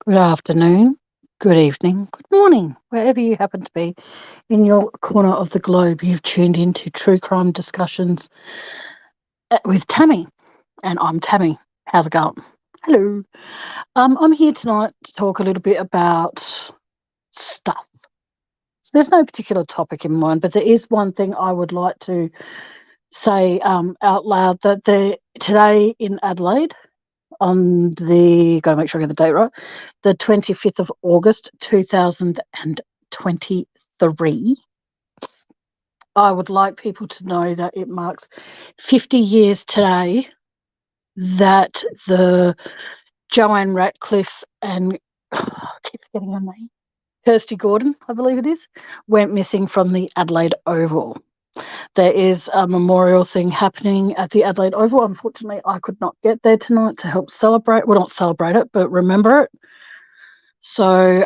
Good afternoon, good evening, good morning, wherever you happen to be in your corner of the globe. You've tuned into True Crime Discussions with Tammy, and I'm Tammy. How's it going? Hello. I'm here tonight to talk a little bit about stuff. So there's no particular topic in mind, but there is one thing I would like to say out loud that today in Adelaide, on the, got to make sure I get the date right, the 25th of August 2023. I would like people to know that it marks 50 years today that the Joanne Ratcliffe and I keep forgetting her name, Kirsty Gordon, I believe it is, went missing from the Adelaide Oval. There is a memorial thing happening at the Adelaide Oval. Unfortunately, I could not get there tonight to help celebrate. Well, not celebrate it, but remember it. So,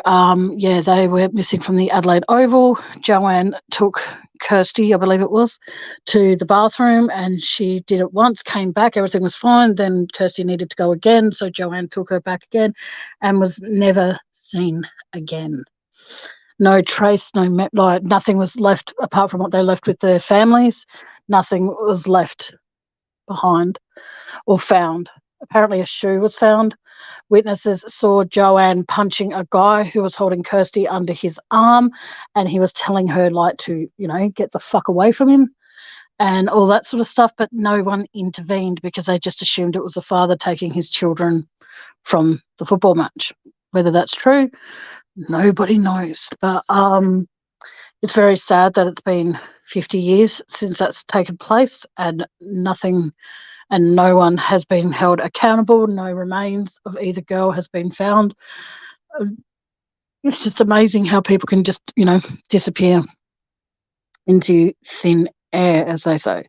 yeah, they were missing from the Adelaide Oval. Joanne took Kirsty, I believe it was, to the bathroom, and she did it once, came back, everything was fine. Then Kirsty needed to go again, so Joanne took her back again and was never seen again. No trace, nothing was left apart from what they left with their families. Nothing was left behind or found. Apparently, a shoe was found. Witnesses saw Joanne punching a guy who was holding Kirsty under his arm, and he was telling her, like, to, get the fuck away from him and all that sort of stuff. But no one intervened because they just assumed it was a father taking his children from the football match. Whether that's true, nobody knows. But it's very sad that it's been 50 years since that's taken place, and nothing and no one has been held accountable. No remains of either girl has been found. It's just amazing how people can just, disappear into thin air, as they say,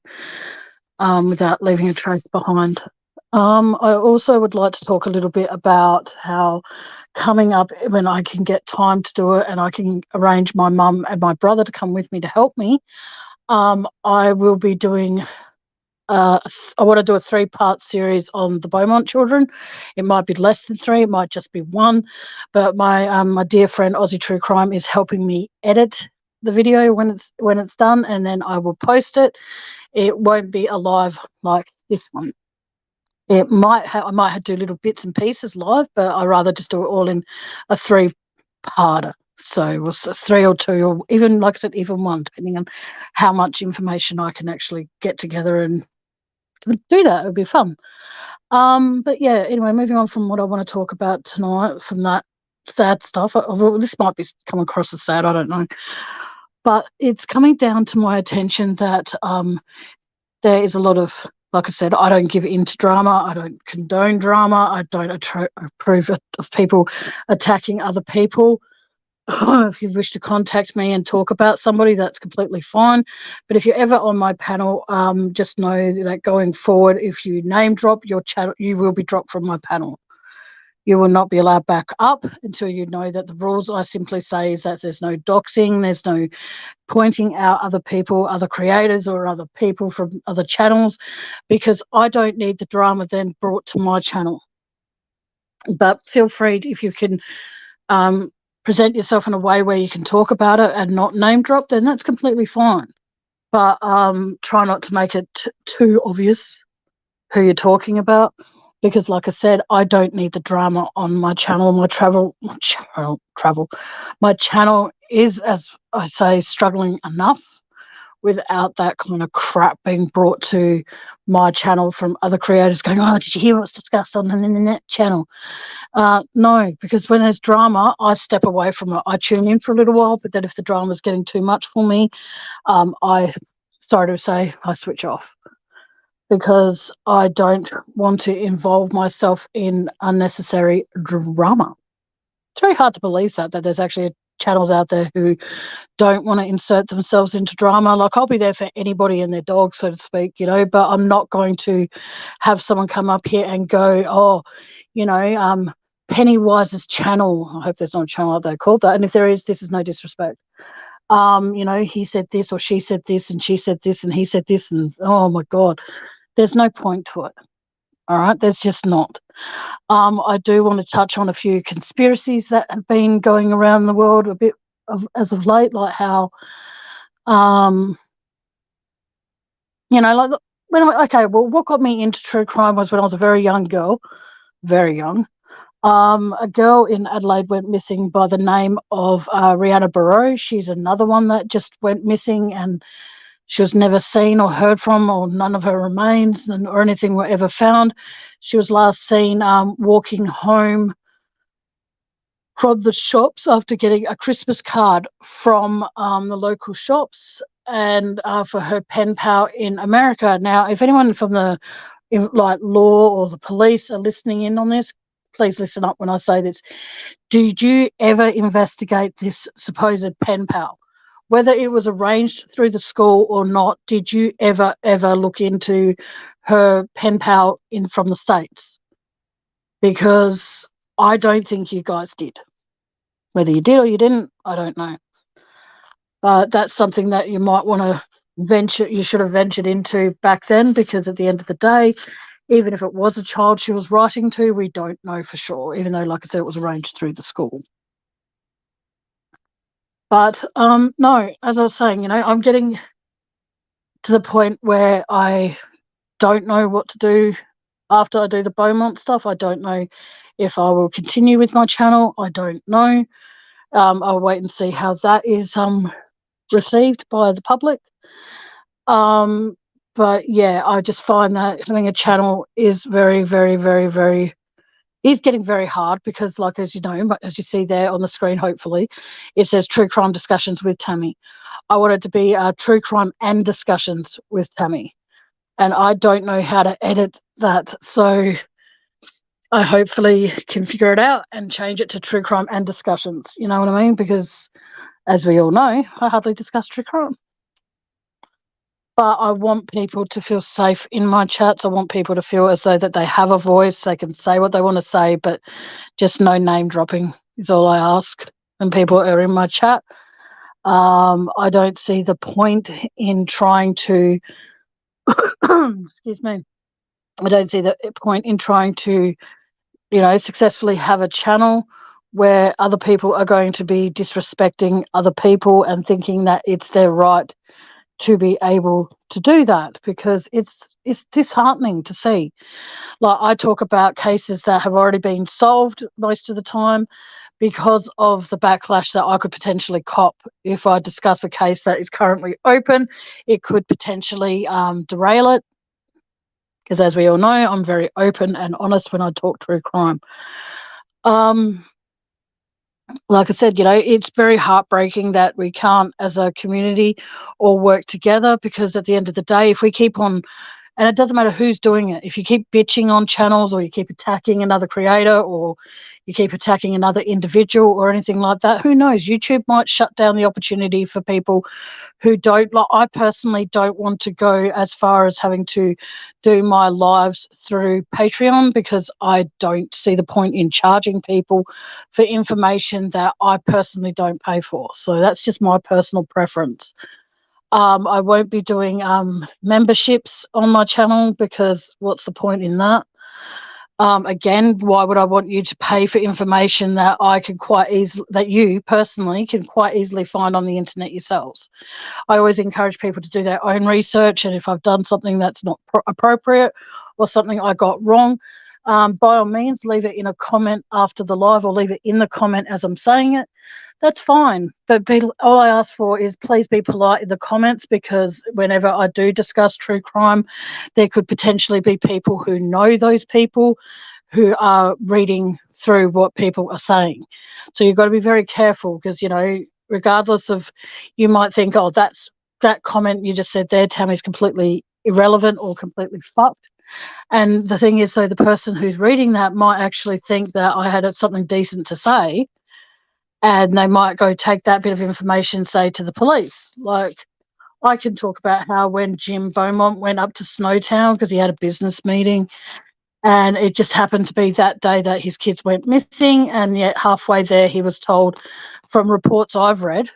without leaving a trace behind. I also would like to talk a little bit about how coming up, when I can get time to do it and I can arrange my mum and my brother to come with me to help me, I will be doing I want to do a 3-part series on the Beaumont children. It might be less than 3, it might just be 1. But my dear friend Aussie True Crime is helping me edit the video when it's done, and then I will post it. It won't be alive like this one. It I might do little bits and pieces live, but I rather just do it all in a 3-parter. So we'll 3 or 2, or even, like I said, even 1, depending on how much information I can actually get together and do that. It would be fun. But yeah, anyway, moving on from what I want to talk about tonight, from that sad stuff. This might be come across as sad, I don't know. But it's coming down to my attention that there is a lot of, like I said, I don't give in to drama. I don't condone drama. I don't approve of people attacking other people. If you wish to contact me and talk about somebody, that's completely fine. But if you're ever on my panel, just know that going forward, if you name drop your channel, you will be dropped from my panel. You will not be allowed back up until you know that the rules I simply say is that there's no doxing, there's no pointing out other people, other creators, or other people from other channels, because I don't need the drama then brought to my channel. But feel free, if you can present yourself in a way where you can talk about it and not name drop, then that's completely fine. But try not to make it too obvious who you're talking about, because, like I said, I don't need the drama on my channel. My channel is, as I say, struggling enough without that kind of crap being brought to my channel from other creators going, oh, did you hear what's discussed on the net channel? No, because when there's drama, I step away from it. I tune in for a little while, but then if the drama is getting too much for me, I switch off, because I don't want to involve myself in unnecessary drama. It's very hard to believe that there's actually channels out there who don't want to insert themselves into drama. Like, I'll be there for anybody and their dog, so to speak, but I'm not going to have someone come up here and go, oh, Pennywise's channel. I hope there's not a channel out there called that. And if there is, this is no disrespect. He said this, or she said this, and she said this, and he said this, and oh my God, there's no point to it. All right, there's just not. I do want to touch on a few conspiracies that have been going around the world a bit as of late, like how, um, like what got me into true crime was when I was a very young girl, very young. A girl in Adelaide went missing by the name of Rihanna Barrow. She's another one that just went missing, and she was never seen or heard from, or none of her remains or anything were ever found. She was last seen walking home from the shops after getting a Christmas card from the local shops, and for her pen pal in America. Now, if anyone from the law or the police are listening in on this, please listen up when I say this. Did you ever investigate this supposed pen pal? Whether it was arranged through the school or not, did you ever look into her pen pal from the States? Because I don't think you guys did. Whether you did or you didn't, I don't know. But that's something that you might want to you should have ventured into back then, because at the end of the day, even if it was a child she was writing to, we don't know for sure, even though, like I said, it was arranged through the school. But no, as I was saying, I'm getting to the point where I don't know what to do after I do the Beaumont stuff. I don't know if I will continue with my channel. I don't know. I'll wait and see how that is received by the public. But yeah, I just find that having a channel is very, very, very, very is getting very hard, because, like, as you know, as you see there on the screen, hopefully, it says True Crime Discussions with Tammy. I want it to be True Crime and Discussions with Tammy, and I don't know how to edit that, so I hopefully can figure it out and change it to True Crime and Discussions. You know what I mean? Because, as we all know, I hardly discuss true crime. But I want people to feel safe in my chats. I want people to feel as though that they have a voice, they can say what they want to say, but just no name dropping is all I ask when people are in my chat. I don't see the point in trying to excuse me. I don't see the point in trying to, successfully have a channel where other people are going to be disrespecting other people and thinking that it's their right to be able to do that, because it's disheartening to see. Like, I talk about cases that have already been solved most of the time because of the backlash that I could potentially cop if I discuss a case that is currently open. It could potentially derail it, because, as we all know, I'm very open and honest when I talk true crime. Like I said, it's very heartbreaking that we can't, as a community, all work together, because at the end of the day, if we keep on, and it doesn't matter who's doing it, if you keep bitching on channels, or you keep attacking another creator, or you keep attacking another individual or anything like that, who knows? YouTube might shut down the opportunity for people who don't. Like, I personally don't want to go as far as having to do my lives through Patreon, because I don't see the point in charging people for information that I personally don't pay for. So that's just my personal preference. I won't be doing memberships on my channel, because what's the point in that? Again, why would I want you to pay for information that that you personally can quite easily find on the internet yourselves? I always encourage people to do their own research, and if I've done something that's not appropriate or something I got wrong, by all means, leave it in a comment after the live, or leave it in the comment as I'm saying it. That's fine. But all I ask for is, please be polite in the comments, because whenever I do discuss true crime, there could potentially be people who know those people who are reading through what people are saying. So you've got to be very careful, because, regardless of, you might think, oh, that comment you just said there, Tammy's completely irrelevant or completely fucked. And the thing is, though, the person who's reading that might actually think that I had something decent to say, and they might go take that bit of information, say, to the police. Like, I can talk about how when Jim Beaumont went up to Snowtown because he had a business meeting, and it just happened to be that day that his kids went missing, and yet halfway there he was told, from reports I've read,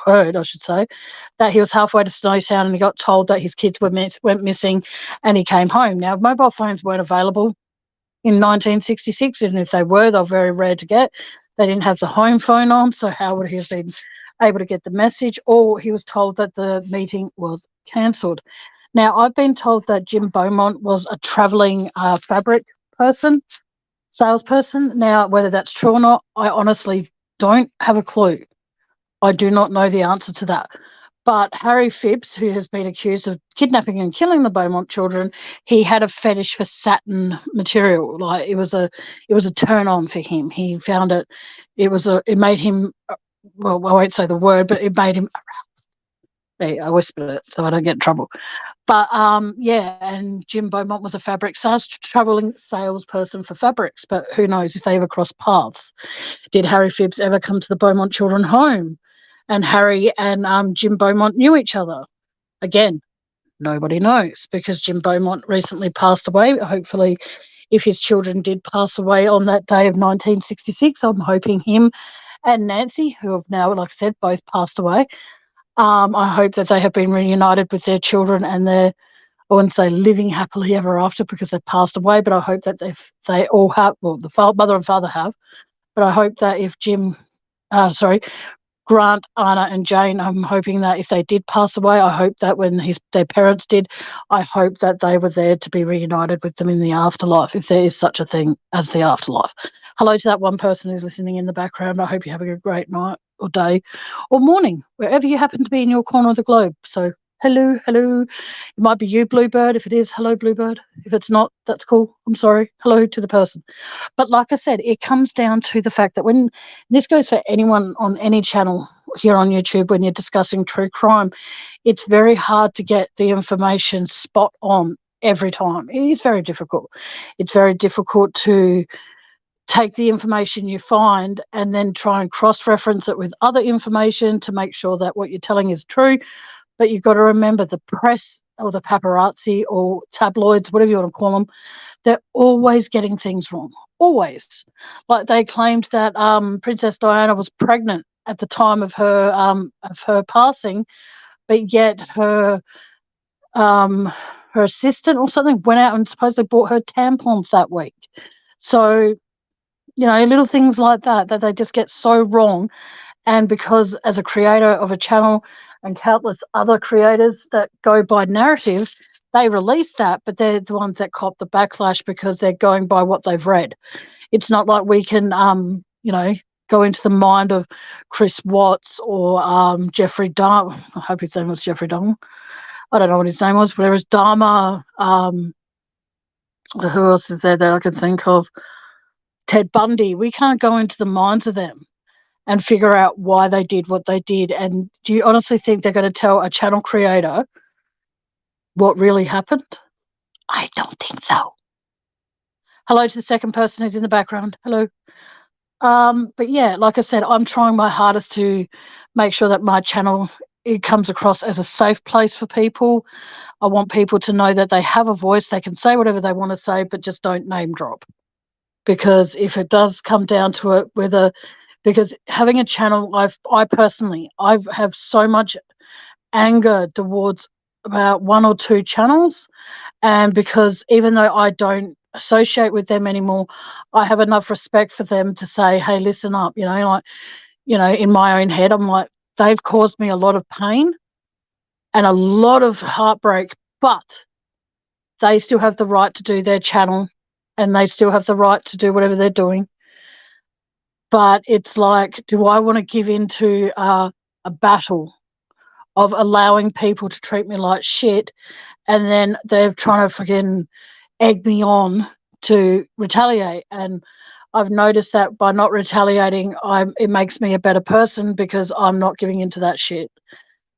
heard, I should say, that he was halfway to Snowtown and he got told that his kids went missing and he came home. Now, mobile phones weren't available in 1966, and if they were very rare to get. They didn't have the home phone on, so how would he have been able to get the message? Or he was told that the meeting was cancelled. Now, I've been told that Jim Beaumont was a travelling fabric salesperson. Now, whether that's true or not, I honestly don't have a clue. I do not know the answer to that. But Harry Phibbs, who has been accused of kidnapping and killing the Beaumont children, he had a fetish for satin material. Like it was a turn on for him. He found it. It made him. Well, I won't say the word, but it made him. I whispered it so I don't get in trouble. But yeah, and Jim Beaumont was a traveling salesperson for fabrics. But who knows if they ever crossed paths? Did Harry Phibbs ever come to the Beaumont children home? And Harry and Jim Beaumont knew each other. Again, nobody knows because Jim Beaumont recently passed away. Hopefully, if his children did pass away on that day of 1966, I'm hoping him and Nancy, who have now, like I said, both passed away, I hope that they have been reunited with their children and I wouldn't say living happily ever after because they've passed away, but I hope that they all have, well, the mother and father have, but I hope that if Grant, Anna and Jane, I'm hoping that if they did pass away, I hope that when their parents did, I hope that they were there to be reunited with them in the afterlife, if there is such a thing as the afterlife. Hello to that one person who's listening in the background. I hope you're having a great night or day or morning, wherever you happen to be in your corner of the globe. So hello. It might be you, Bluebird. If it is, hello, Bluebird. If it's not, that's cool. I'm sorry. Hello to the person. But like I said, it comes down to the fact that when this goes for anyone on any channel here on YouTube, when you're discussing true crime, it's very hard to get the information spot on every time. It is very difficult. It's very difficult to take the information you find and then try and cross-reference it with other information to make sure that what you're telling is true. But you've got to remember the press or the paparazzi or tabloids, whatever you want to call them, they're always getting things wrong. Always. Like they claimed that Princess Diana was pregnant at the time of her passing, but yet her assistant or something went out and supposedly bought her tampons that week. So, little things like that they just get so wrong. And because as a creator of a channel and countless other creators that go by narrative, they release that, but they're the ones that cop the backlash because they're going by what they've read. It's not like we can, go into the mind of Chris Watts or Jeffrey Dahmer. I hope his name was Jeffrey Dahmer. I don't know what his name was, whereas Dahmer, who else is there that I can think of? Ted Bundy. We can't go into the minds of them and figure out why they did what they did. And do you honestly think they're going to tell a channel creator what really happened? I don't think so. Hello to the second person who's in the background. Hello. But yeah, like I said, I'm trying my hardest to make sure that my channel, it comes across as a safe place for people. I want people to know that they have a voice. They can say whatever they want to say, but just don't name drop. Because if it does come down to it, because having a channel, I personally have so much anger towards about one or two channels, and because even though I don't associate with them anymore, I have enough respect for them to say, hey, listen up, in my own head, I'm like, they've caused me a lot of pain and a lot of heartbreak, but they still have the right to do their channel and they still have the right to do whatever they're doing. But it's like, do I want to give into a battle of allowing people to treat me like shit, and then they're trying to fucking egg me on to retaliate? And I've noticed that by not retaliating, it makes me a better person because I'm not giving into that shit.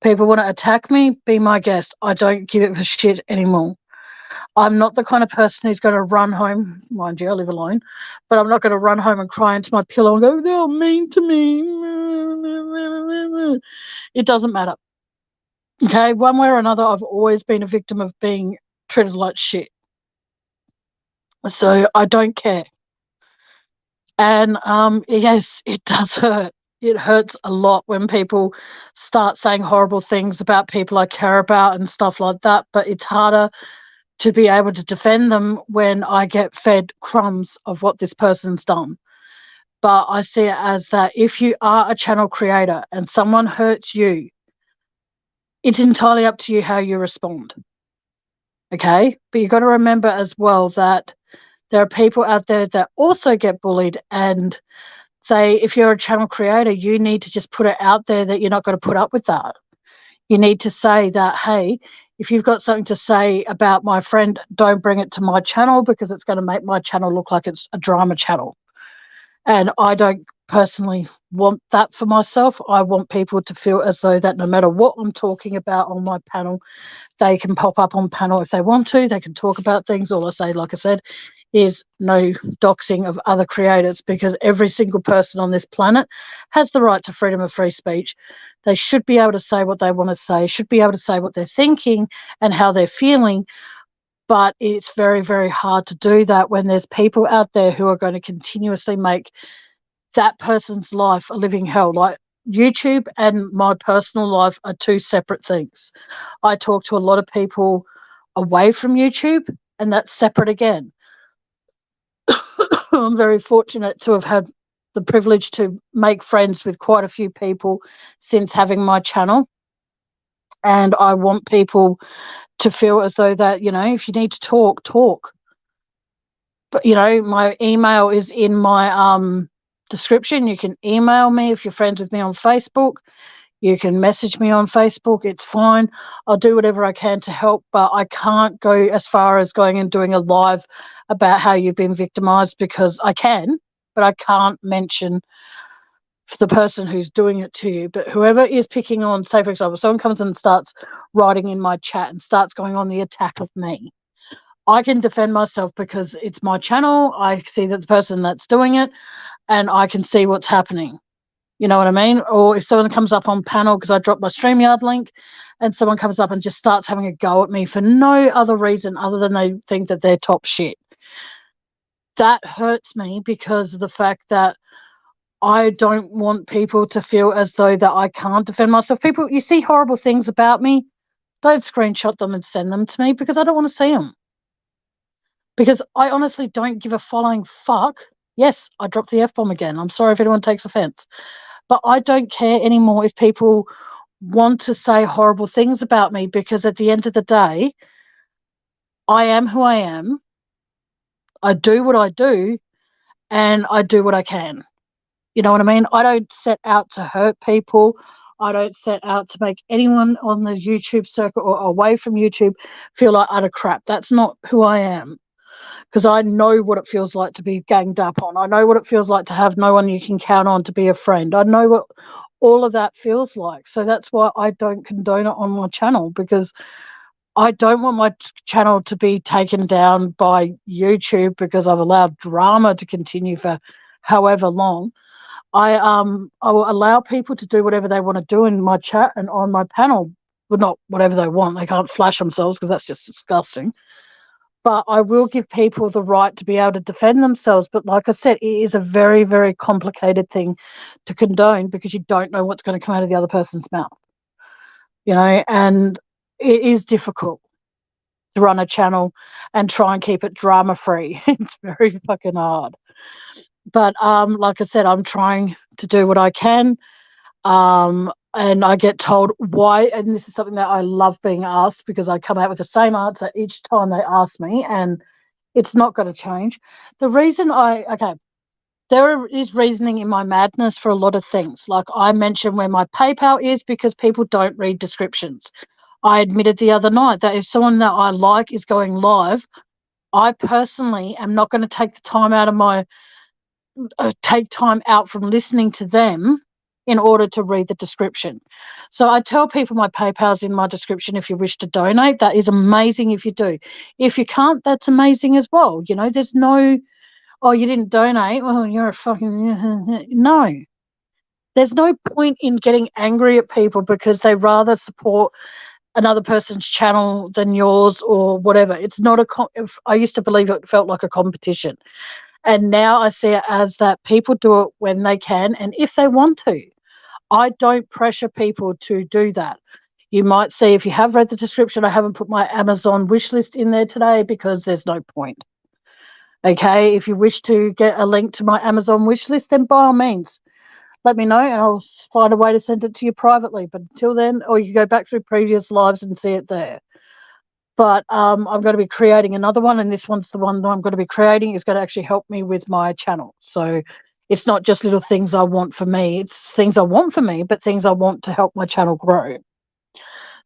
People want to attack me, be my guest. I don't give it for shit anymore. I'm not the kind of person who's going to run home, mind you, I live alone, but I'm not going to run home and cry into my pillow and go, they're mean to me. It doesn't matter. Okay, one way or another, I've always been a victim of being treated like shit. So I don't care. And yes, it does hurt. it hurts a lot when people start saying horrible things about people I care about and stuff like that. But it's harder to be able to defend them when I get fed crumbs of what this person's done. But I see it as that if you are a channel creator and someone hurts you, it's entirely up to you how you respond. Okay? But you've got to remember as well that there are people out there that also get bullied, and if you're a channel creator, you need to just put it out there that you're not going to put up with that. You need to say that, hey, if you've got something to say about my friend, don't bring it to my channel because it's going to make my channel look like it's a drama channel. And I don't personally want that for myself. I want people to feel as though that no matter what I'm talking about on my panel, they can pop up on panel if they want to. They can talk about things. All I say, like I said, is no doxing of other creators, because every single person on this planet has the right to freedom of free speech. They should be able to say what they want to say, should be able to say what they're thinking and how they're feeling. But it's very, very hard to do that when there's people out there who are going to continuously make that person's life a living hell. Like, YouTube and my personal life are two separate things. I talk to a lot of people away from YouTube, and that's separate again. I'm very fortunate to have had the privilege to make friends with quite a few people since having my channel. And I want people to feel as though that, if you need to talk, talk. But, my email is in my description. You can email me if you're friends with me on Facebook. You can message me on Facebook. It's fine. I'll do whatever I can to help, but I can't go as far as going and doing a live about how you've been victimized, because I can, but I can't mention the person who's doing it to you. But whoever is picking on, say, for example, someone comes and starts writing in my chat and starts going on the attack of me, I can defend myself because it's my channel. I see that the person that's doing it, and I can see what's happening. You know what I mean? Or if someone comes up on panel because I dropped my StreamYard link and someone comes up and just starts having a go at me for no other reason other than they think that they're top shit. That hurts me because of the fact that I don't want people to feel as though that I can't defend myself. People, you see horrible things about me, don't screenshot them and send them to me, because I don't want to see them. Because I honestly don't give a flying fuck. Yes, I dropped the F-bomb again. I'm sorry if anyone takes offense. But I don't care anymore if people want to say horrible things about me, because at the end of the day, I am who I am. I do what I do, and I do what I can. You know what I mean? I don't set out to hurt people. I don't set out to make anyone on the YouTube circuit or away from YouTube feel like utter crap. That's not who I am. Because I know what it feels like to be ganged up on. I know what it feels like to have no one you can count on to be a friend. I know what all of that feels like. So that's why I don't condone it on my channel, because I don't want my channel to be taken down by YouTube because I've allowed drama to continue for however long. I will allow people to do whatever they want to do in my chat and on my panel, but not whatever they want. They can't flash themselves because that's just disgusting. But I will give people the right to be able to defend themselves. But like I said, it is a very, very complicated thing to condone, because you don't know what's going to come out of the other person's mouth. And it is difficult to run a channel and try and keep it drama free. It's very fucking hard. But like I said, I'm trying to do what I can. And I get told why, and this is something that I love being asked, because I come out with the same answer each time they ask me, and it's not going to change. The reason there is reasoning in my madness for a lot of things. Like I mentioned where my PayPal is, because people don't read descriptions. I admitted the other night that if someone that I like is going live, I personally am not going to take the time out of take time out from listening to them in order to read the description. So I tell people my PayPal's in my description if you wish to donate. That is amazing if you do. If you can't, that's amazing as well. There's no, oh, you didn't donate, well, you're a fucking, no. There's no point in getting angry at people because they rather support another person's channel than yours or whatever. It's not I used to believe it felt like a competition. And now I see it as that people do it when they can and if they want to. I don't pressure people to do that. You might see if you have read the description, I haven't put my Amazon wish list in there today because there's no point. Okay, if you wish to get a link to my Amazon wish list, then by all means, let me know and I'll find a way to send it to you privately. But until then, or you can go back through previous lives and see it there. But I'm going to be creating another one, and this one's the one that I'm going to be creating is going to actually help me with my channel. So it's not just little things I want for me, it's things I want for me, but things I want to help my channel grow.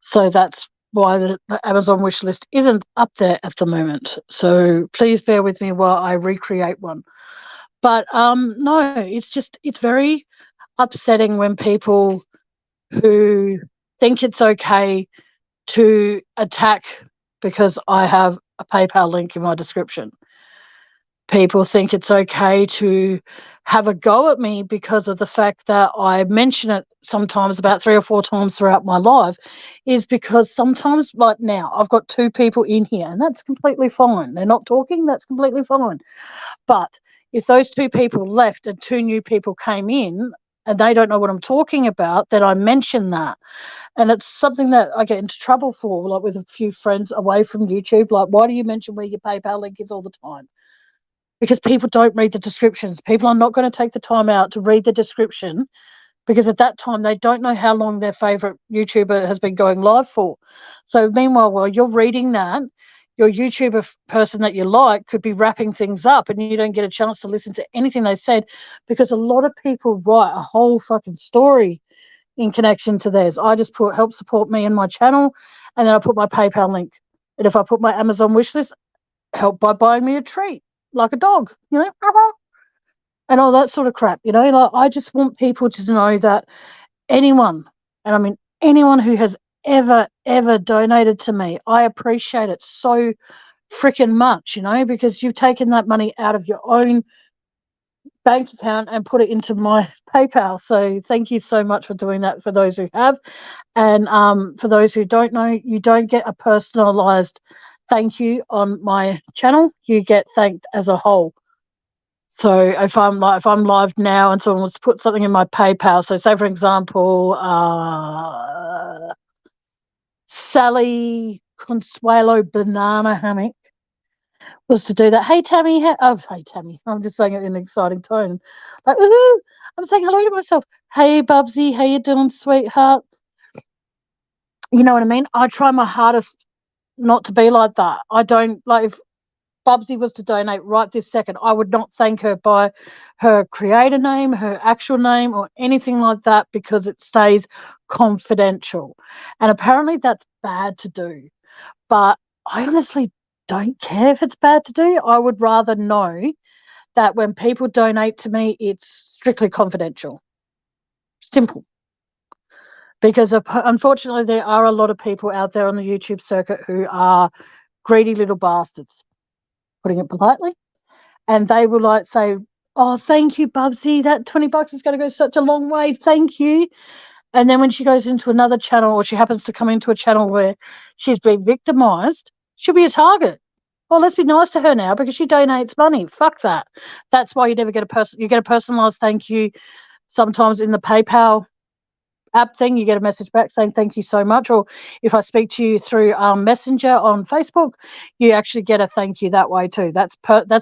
So that's why the Amazon wish list isn't up there at the moment. So please bear with me while I recreate one. But no, it's very upsetting when people who think it's okay to attack because I have a PayPal link in my description. People think it's okay to have a go at me because of the fact that I mention it sometimes about 3 or 4 times throughout my life, is because sometimes, like now, I've got 2 people in here and that's completely fine. They're not talking, that's completely fine. But if those 2 people left and 2 new people came in and they don't know what I'm talking about, then I mention that. And it's something that I get into trouble for, like with a few friends away from YouTube. Like, why do you mention where your PayPal link is all the time? Because people don't read the descriptions. People are not going to take the time out to read the description because at that time they don't know how long their favorite YouTuber has been going live for. So meanwhile, while you're reading that, your YouTuber person that you like could be wrapping things up and you don't get a chance to listen to anything they said, because a lot of people write a whole fucking story in connection to theirs. I just put help support me and my channel, and then I put my PayPal link. And if I put my Amazon wishlist, help by buying me a treat, like a dog, and all that sort of crap. Like, I just want people to know that anyone, and I mean anyone who has ever donated to me, I appreciate it so freaking much, because you've taken that money out of your own bank account and put it into my PayPal. So thank you so much for doing that for those who have. And for those who don't know, you don't get a personalized thank you on my channel. You get thanked as a whole. So if I'm live now and someone wants to put something in my PayPal, so say for example, Sally Consuelo Banana Hammock was to do that. Hey Tammy, hey Tammy. I'm just saying it in an exciting tone. Like, woohoo! I'm saying hello to myself. Hey Bubsy, how you doing, sweetheart? You know what I mean? I try my hardest not to be like that. I don't, like, if Bubsy was to donate right this second, I would not thank her by her creator name, her actual name, or anything like that, because it stays confidential. And apparently that's bad to do. But I honestly don't care if it's bad to do. I would rather know that when people donate to me, it's strictly confidential. Simple. Because unfortunately, there are a lot of people out there on the YouTube circuit who are greedy little bastards, putting it politely. And they will like say, oh, thank you, Bubsy. That $20 is going to go such a long way. Thank you. And then when she goes into another channel, or she happens to come into a channel where she's been victimized, she'll be a target. Well, let's be nice to her now because she donates money. Fuck that. That's why you never get you get a personalized thank you. Sometimes in the PayPal app thing, you get a message back saying thank you so much. Or if I speak to you through Messenger on Facebook, you actually get a thank you that way too. That's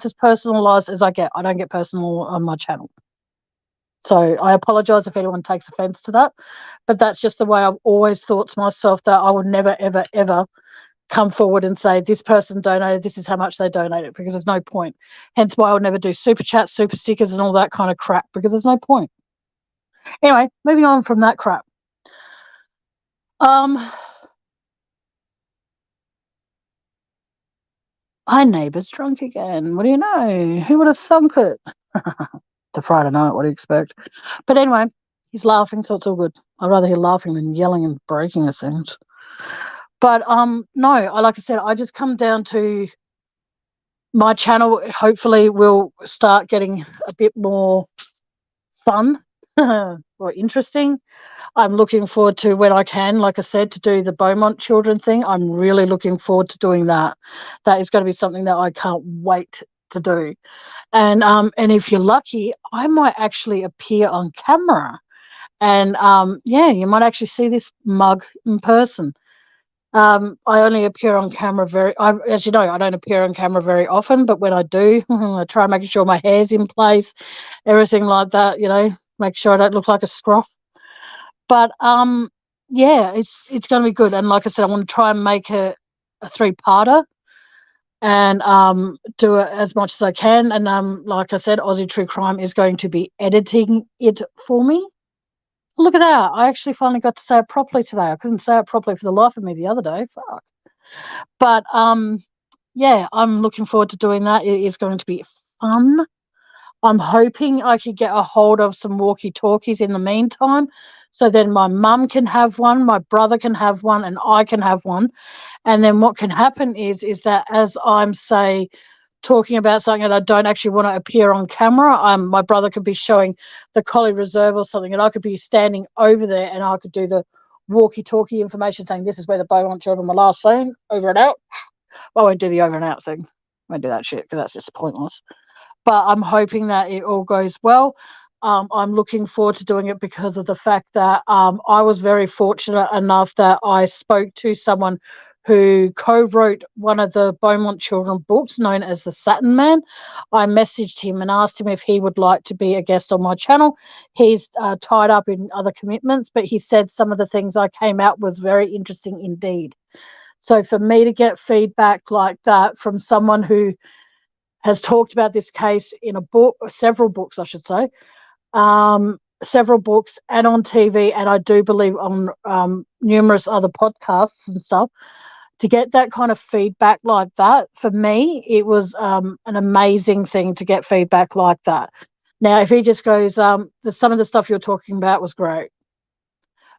as personalized as I get. I don't get personal on my channel. So I apologize if anyone takes offense to that, but that's just the way I've always thought to myself, that I would never, ever, ever come forward and say this person donated, this is how much they donated, because there's no point. Hence why I would never do super chats, super stickers and all that kind of crap, because there's no point. Anyway, moving on from that crap. My neighbour's drunk again. What do you know? Who would have thunk it? It's a Friday night, what do you expect? But anyway, he's laughing, so it's all good. I'd rather hear laughing than yelling and breaking a things. But no, like I said, I just come down to my channel hopefully will start getting a bit more fun or interesting. I'm looking forward to when I can, like I said, to do the Beaumont children thing. I'm really looking forward to doing that. That is going to be something that I can't wait to do. And if you're lucky, I might actually appear on camera. And yeah, you might actually see this mug in person. I only appear on camera as you know, I don't appear on camera very often, but when I do, I try making sure my hair's in place, everything like that, make sure I don't look like a scruff. But yeah, it's going to be good. And like I said, I want to try and make a three-parter and do it as much as I can. And like I said, Aussie True Crime is going to be editing it for me. Look at that. I actually finally got to say it properly today. I couldn't say it properly for the life of me the other day. Fuck. But yeah, I'm looking forward to doing that. It is going to be fun. I'm hoping I could get a hold of some walkie-talkies in the meantime, so then my mum can have one, my brother can have one, and I can have one. And then what can happen is that as I'm, say, talking about something that I don't actually want to appear on camera, my brother could be showing the Collie Reserve or something, and I could be standing over there, and I could do the walkie-talkie information saying this is where the Beaumont children were last seen, over and out. Well, I won't do the over and out thing. I won't do that shit because that's just pointless. But I'm hoping that it all goes well. I'm looking forward to doing it because of the fact that I was very fortunate enough that I spoke to someone who co-wrote one of the Beaumont children books known as The Satin Man. I messaged him and asked him if he would like to be a guest on my channel. He's tied up in other commitments, but he said some of the things I came out was very interesting indeed. So for me to get feedback like that from someone who has talked about this case in a book, several books, I should say, several books and on TV, and I do believe on numerous other podcasts and stuff, to get that kind of feedback like that, for me, it was an amazing thing to get feedback like that. Now, if he just goes, some of the stuff you're talking about was great.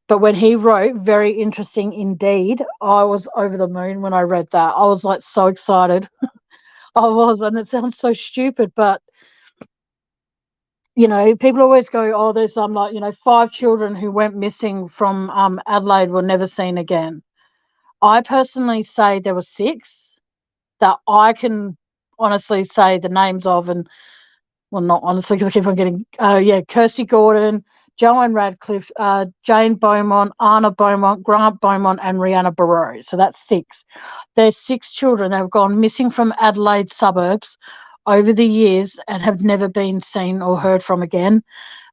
But when he wrote, very interesting indeed, I was over the moon when I read that. I was like so excited. I was, and it sounds so stupid, but people always go, oh, there's 5 children who went missing from Adelaide were never seen again. I personally say there were 6 that I can honestly say the names of, and well, not honestly because I keep on getting, Kirsty Gordon, Joanne Radcliffe, Jane Beaumont, Anna Beaumont, Grant Beaumont, and Rihanna Barreau. So that's 6. There's 6 children that have gone missing from Adelaide suburbs over the years and have never been seen or heard from again.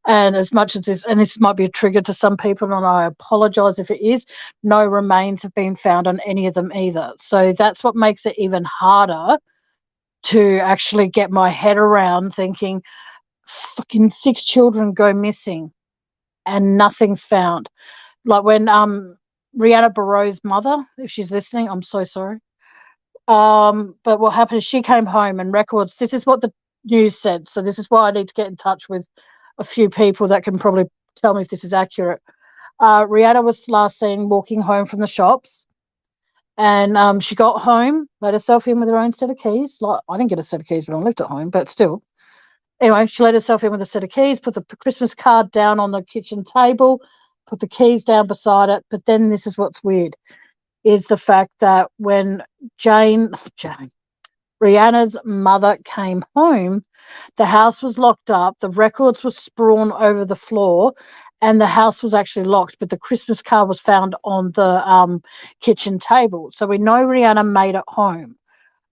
And as much as this, and this might be a trigger to some people, and I apologise if it is, no remains have been found on any of them either. So that's what makes it even harder to actually get my head around, thinking fucking 6 children go missing and nothing's found. Like when Rihanna Barreau's mother, if she's listening, I'm so sorry. But what happened is she came home and records, this is what the news said, so this is why I need to get in touch with a few people that can probably tell me if this is accurate. Rihanna was last seen walking home from the shops, and she got home, let herself in with her own set of keys. Like, I didn't get a set of keys when I lived at home, but still. Anyway, she let herself in with a set of keys, put the Christmas card down on the kitchen table, put the keys down beside it. But then this is what's weird, is the fact that when Rihanna's mother came home, the house was locked up, the records were strewn over the floor, and the house was actually locked, but the Christmas card was found on the kitchen table. So we know Rihanna made it home.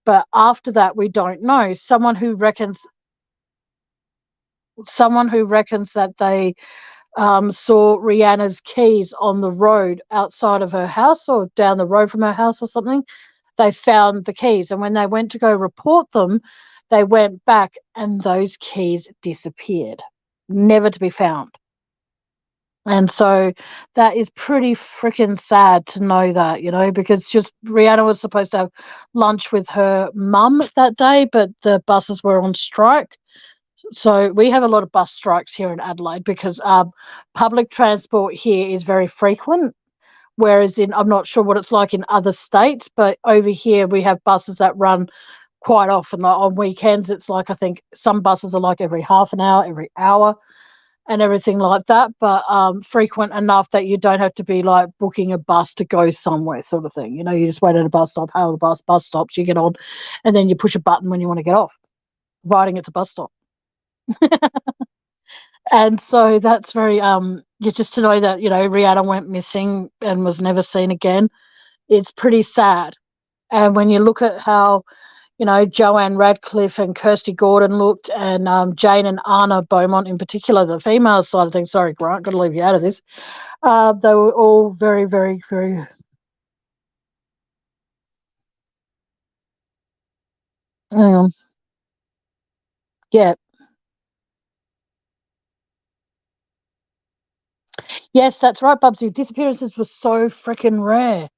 But after that, we don't know. Someone who reckons that they saw Rihanna's keys on the road outside of her house or down the road from her house or something. They found the keys, and when they went to go report them, they went back and those keys disappeared, never to be found. And so that is pretty freaking sad to know that, because Rihanna was supposed to have lunch with her mum that day, but the buses were on strike. So we have a lot of bus strikes here in Adelaide because public transport here is very frequent, whereas I'm not sure what it's like in other states, but over here we have buses that run quite often. Like on weekends, it's like, I think some buses are like every half an hour, every hour and everything like that, but frequent enough that you don't have to be like booking a bus to go somewhere sort of thing. You just wait at a bus stop, hail the bus stops, you get on, and then you push a button when you want to get off. providing it's a bus stop. And so that's very just to know that, Rihanna went missing and was never seen again. It's pretty sad. And when you look at how, Joanne Radcliffe and Kirsty Gordon looked, and Jane and Anna Beaumont in particular, the female side of things. Sorry, Grant, got to leave you out of this. They were all very, very, very. Yeah. Yes, that's right, Bubsy. Disappearances were so freaking rare.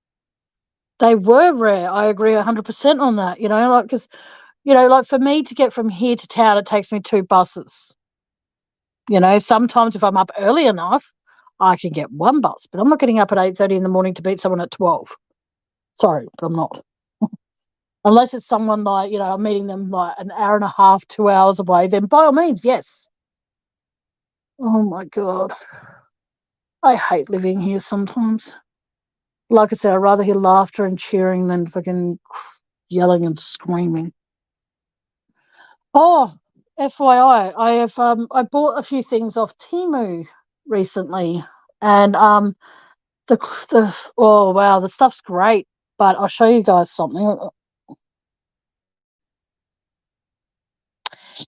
They were rare. I agree 100% on that. Because, like for me to get from here to town, it takes me 2 buses. Sometimes if I'm up early enough, I can get 1 bus, but I'm not getting up at 8:30 in the morning to beat someone at 12. Sorry, but I'm not. Unless it's someone like, I'm meeting them like an hour and a half, 2 hours away, then by all means, yes. Oh my God. I hate living here sometimes. Like I said, I'd rather hear laughter and cheering than fucking yelling and screaming. Oh, FYI, I bought a few things off Temu recently, and the oh wow, the stuff's great. But I'll show you guys something.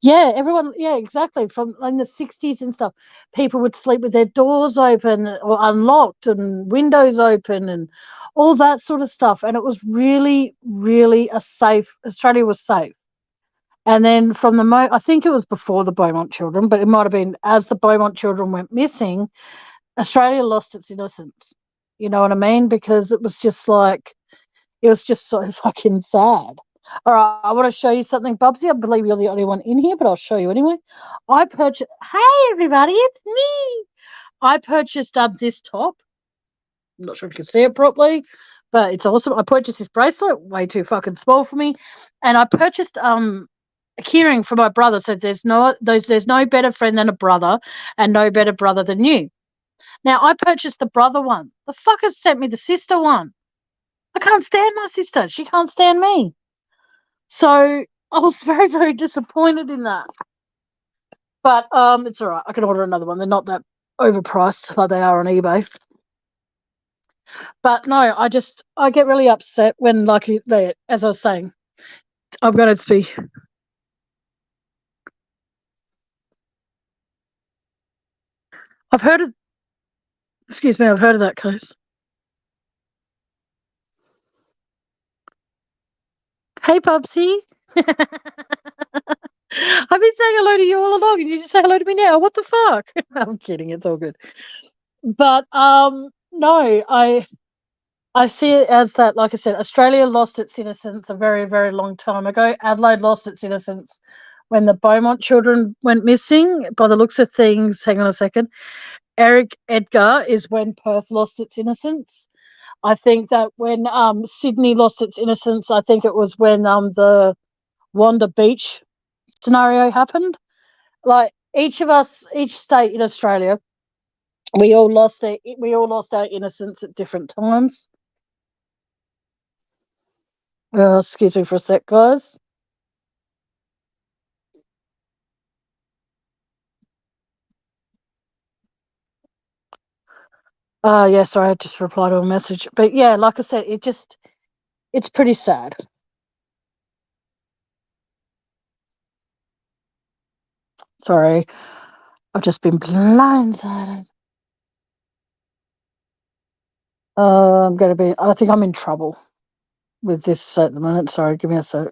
Yeah, everyone. Yeah, exactly. From in the 60s and stuff, people would sleep with their doors open or unlocked and windows open and all that sort of stuff. And it was really, really a safe. Australia was safe. And then from I think it was before the Beaumont children, but it might have been as the Beaumont children went missing, Australia lost its innocence. You know what I mean? Because it was just so fucking sad. All right, I want to show you something, Bubsy. I believe you're the only one in here, but I'll show you anyway. I purchased. Hey, everybody, it's me. I purchased this top. I'm not sure if you can see it properly, but it's awesome. I purchased this bracelet, way too fucking small for me, and I purchased a keyring for my brother. So there's no better friend than a brother, and no better brother than you. Now I purchased the brother one. The fuckers sent me the sister one. I can't stand my sister. She can't stand me. So I was very, very disappointed in that. But it's all right. I can order another one. They're not that overpriced like they are on eBay. But no, I get really upset when, like, as I was saying, I'm going to speak. I've heard of. Excuse me. I've heard of that case. Hey, Pubsy. I've been saying hello to you all along, and you just say hello to me now. What the fuck? I'm kidding. It's all good. But no, I see it as that, like I said, Australia lost its innocence a very, very long time ago. Adelaide lost its innocence when the Beaumont children went missing. By the looks of things, hang on a second. Eric Edgar is when Perth lost its innocence. I think that when Sydney lost its innocence, I think it was when the Wanda Beach scenario happened. Like each state in Australia, we all lost our innocence at different times. Excuse me for a sec, guys. Yeah, sorry, I just replied to a message. But yeah, like I said, it's pretty sad. Sorry, I've just been blindsided. I think I'm in trouble with this at the moment. Sorry, give me a sec.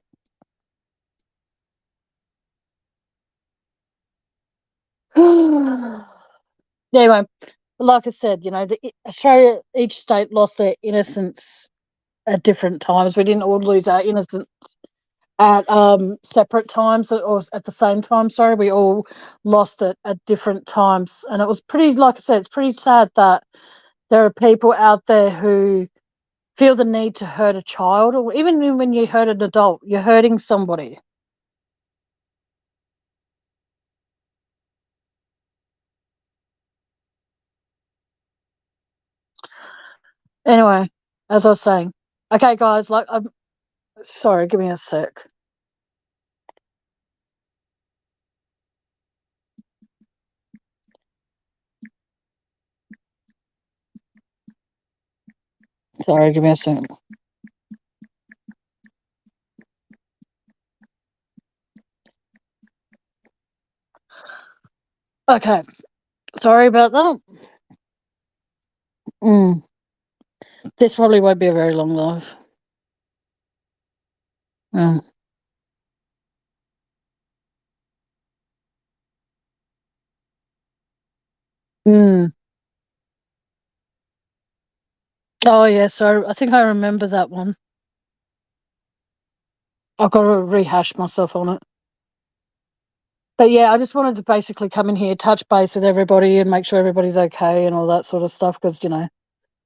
Anyway, like I said, Australia, each state lost their innocence at different times. We didn't all lose our innocence at separate times or at the same time. Sorry, we all lost it at different times, and it was pretty. Like I said, it's pretty sad that there are people out there who feel the need to hurt a child, or even when you hurt an adult, you're hurting somebody. Anyway, as I was saying, okay, guys, like I'm sorry, give me a sec. Sorry, give me a second. Okay, sorry about that. This probably won't be a very long life. Mm. Mm. Oh, yeah, so I think I remember that one. I've got to rehash myself on it. But yeah, I just wanted to basically come in here, touch base with everybody and make sure everybody's okay and all that sort of stuff because,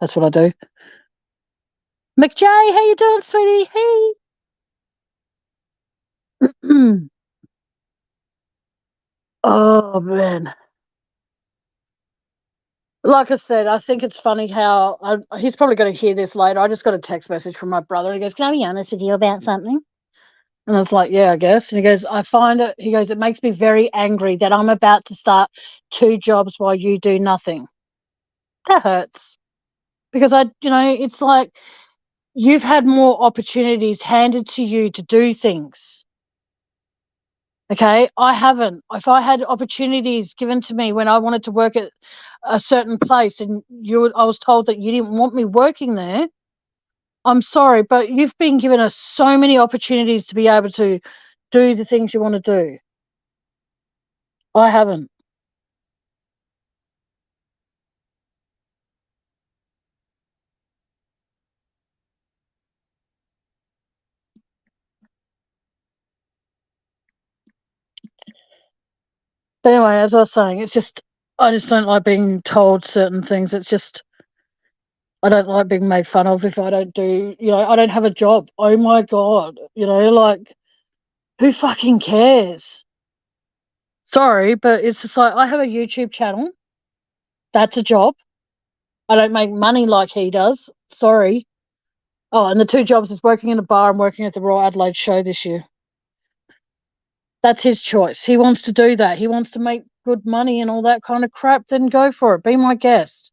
that's what I do. McJ, how you doing, sweetie? Hey. Oh, man. Like I said, I think it's funny how he's probably going to hear this later. I just got a text message from my brother. He goes, "Can I be honest with you about something?" And I was like, "Yeah, I guess." And he goes, he goes, "It makes me very angry that I'm about to start 2 jobs while you do nothing." That hurts because it's like you've had more opportunities handed to you to do things. Okay, I haven't. If I had opportunities given to me when I wanted to work at a certain place and I was told that you didn't want me working there, I'm sorry, but you've been given us so many opportunities to be able to do the things you want to do. I haven't. But anyway, as I was saying, I just don't like being told certain things. It's just I don't like being made fun of if I don't do, I don't have a job. Oh my God. Like who fucking cares? Sorry, but it's just like I have a YouTube channel. That's a job. I don't make money like he does. Sorry. Oh, and the 2 jobs is working in a bar and working at the Royal Adelaide show this year. That's his choice. He wants to do that. He wants to make good money and all that kind of crap. Then go for it. Be my guest.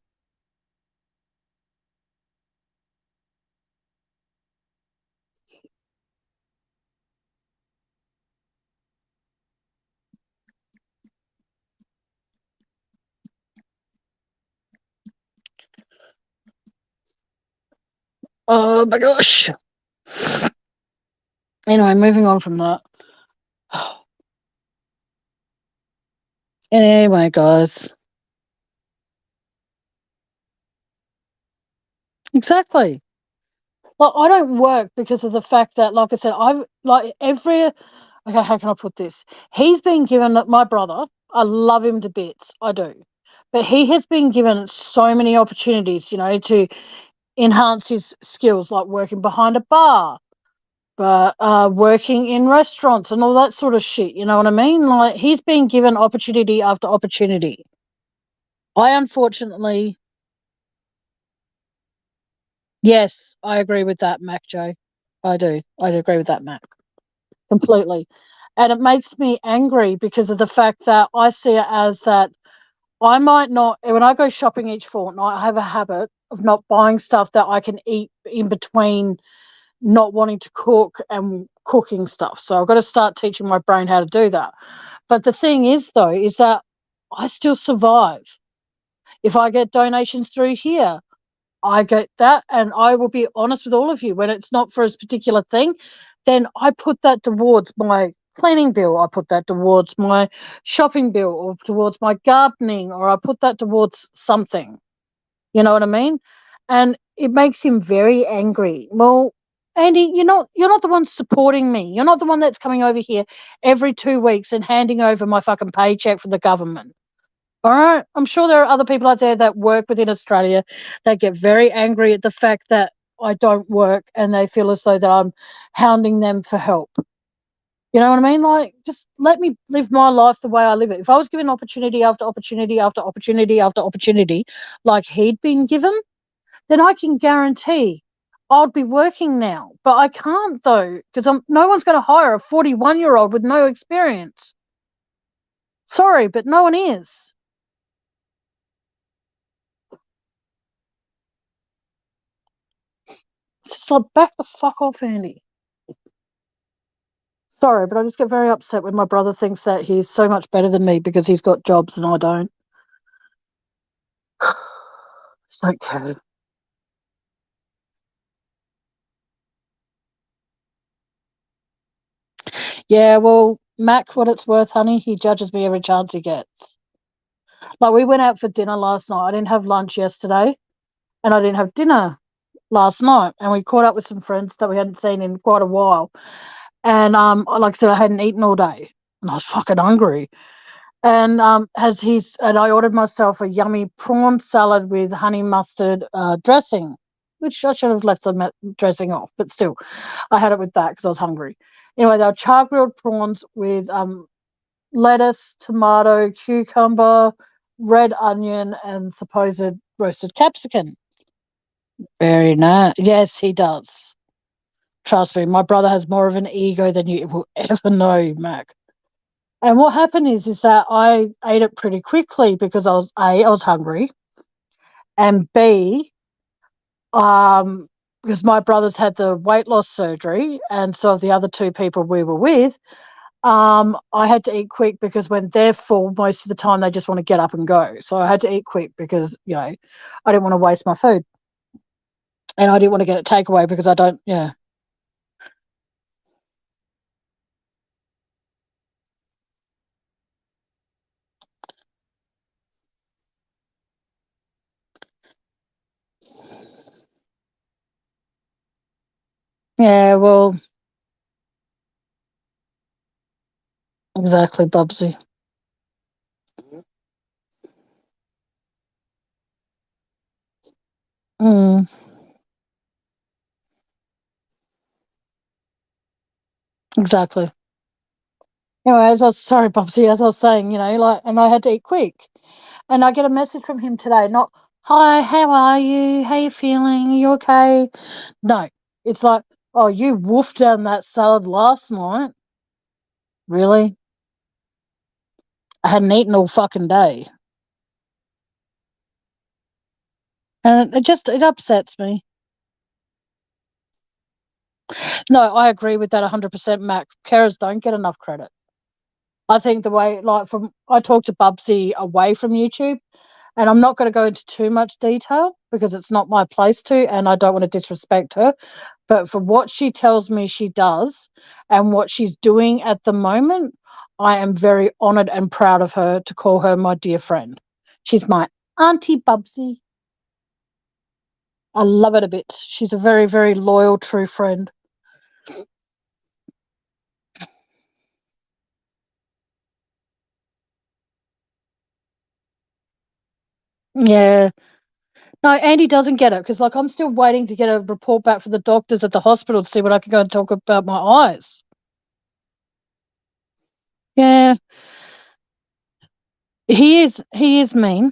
Oh my gosh. Anyway, moving on from that. Anyway, guys. Exactly. Well, I don't work because of the fact that, like I said, I've like every. Okay, how can I put this? He's been given my brother. I love him to bits. I do, but he has been given so many opportunities, to enhance his skills, like working behind a bar, but working in restaurants and all that sort of shit. You know what I mean? Like he's been given opportunity after opportunity. I unfortunately, yes, I agree with that, Mac Joe. I do. I agree with that, Mac. Completely. And it makes me angry because of the fact that I see it as that I might not, when I go shopping each fortnight, I have a habit of not buying stuff that I can eat in between not wanting to cook and cooking stuff. So I've got to start teaching my brain how to do that. But the thing is, though, is that I still survive. If I get donations through here, I get that. And I will be honest with all of you, when it's not for a particular thing, then I put that towards my cleaning bill. I put that towards my shopping bill or towards my gardening, or I put that towards something. You know what I mean? And it makes him very angry. Well, Andy, you're not the one supporting me. You're not the one that's coming over here every 2 weeks and handing over my fucking paycheck from the government. All right. I'm sure there are other people out there that work within Australia that get very angry at the fact that I don't work and they feel as though that I'm hounding them for help. You know what I mean? Like, just let me live my life the way I live it. If I was given opportunity after opportunity after opportunity after opportunity, like he'd been given, then I can guarantee I'd be working now. But I can't though, because no one's going to hire a 41-year-old with no experience. Sorry, but no one is. It's just like, back the fuck off, Andy. Sorry, but I just get very upset when my brother thinks that he's so much better than me because he's got jobs and I don't. Just don't care. Yeah, well, Mac, what it's worth, honey, he judges me every chance he gets. Like, we went out for dinner last night. I didn't have lunch yesterday, and I didn't have dinner last night. And we caught up with some friends that we hadn't seen in quite a while. And like I said, I hadn't eaten all day, and I was fucking hungry. And and I ordered myself a yummy prawn salad with honey mustard dressing, which I should have left the dressing off, but still, I had it with that because I was hungry. Anyway, they were char grilled prawns with lettuce, tomato, cucumber, red onion, and supposed roasted capsicum. Very nice. Yes, he does. Trust me, my brother has more of an ego than you will ever know, Mac. And what happened is that I ate it pretty quickly because I was hungry, and B, because my brothers had the weight loss surgery, and so the other two people we were with, I had to eat quick because when they're full, most of the time they just want to get up and go. So I had to eat quick because I didn't want to waste my food, and I didn't want to get it takeaway because I don't. Yeah, yeah. Well, exactly, Bubsy. Mm, exactly. Anyway, sorry, Bubsy, as I was saying, like, and I had to eat quick. And I get a message from him today, not, hi, how are you? How you feeling? Are you okay? No. It's like, oh, you wolfed down that salad last night. Really? I hadn't eaten all fucking day. And it upsets me. No, I agree with that 100%, Mac. Carers don't get enough credit. I think the way, like, I talked to Bubsy away from YouTube, and I'm not going to go into too much detail because it's not my place to, and I don't want to disrespect her. But for what she tells me she does and what she's doing at the moment, I am very honoured and proud of her to call her my dear friend. She's my Auntie Bubsy. I love it a bit. She's a very, very loyal, true friend. Yeah. No, Andy doesn't get it because, like, I'm still waiting to get a report back from the doctors at the hospital to see what I can go and talk about my eyes. Yeah, he is mean.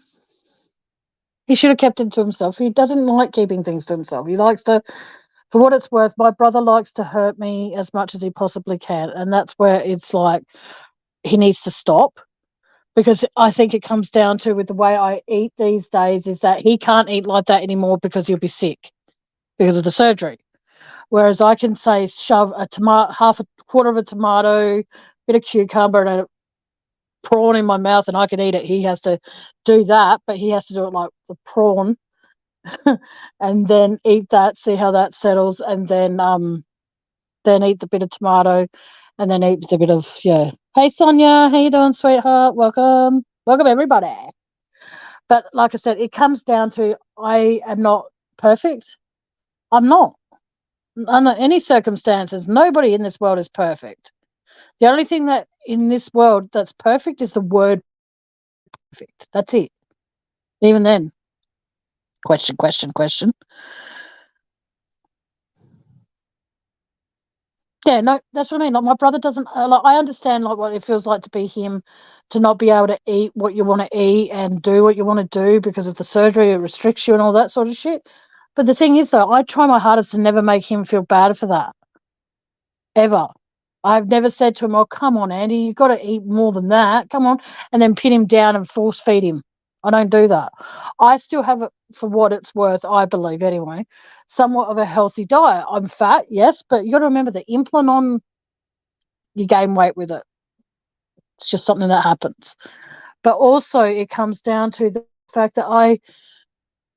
He should have kept it to himself. He doesn't like keeping things to himself. He likes to, for what it's worth, my brother likes to hurt me as much as he possibly can. And that's where it's like he needs to stop because I think it comes down to with the way I eat these days is that he can't eat like that anymore because he'll be sick because of the surgery. Whereas I can say shove a tomato, half a quarter of a tomato, bit of cucumber, and a prawn in my mouth, and I can eat it. He has to do that, but he has to do it like the prawn, and then eat that, see how that settles, and then eat the bit of tomato, and then eat the bit of yeah. Hey Sonia, how you doing, sweetheart? Welcome everybody. But like I said, it comes down to I am not perfect. I'm not. Under any circumstances, nobody in this world is perfect. The only thing that in this world that's perfect is the word perfect. That's it. Even then, question, question, question. Yeah, no, that's what I mean. Like my brother doesn't. Like I understand like what it feels like to be him, to not be able to eat what you want to eat and do what you want to do because of the surgery. It restricts you and all that sort of shit. But the thing is, though, I try my hardest to never make him feel bad for that ever. I've never said to him, "Oh, come on, Andy, you've got to eat more than that. Come on," and then pin him down and force feed him. I don't do that. I still have it, for what it's worth, I believe anyway, somewhat of a healthy diet. I'm fat, yes, but you got to remember the implant on, you gain weight with it. It's just something that happens. But also, it comes down to the fact that I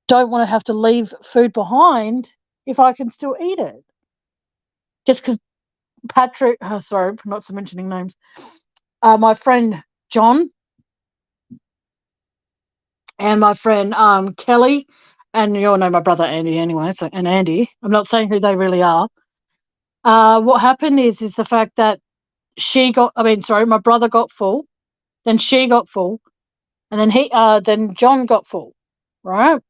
don't want to have to leave food behind if I can still eat it. Just because Patrick, sorry, not mentioning names, my friend John and my friend Kelly, and you all know my brother Andy anyway, so, and Andy, I'm not saying who they really are. What happened is the fact that my brother got full, then she got full, and then John got full, right?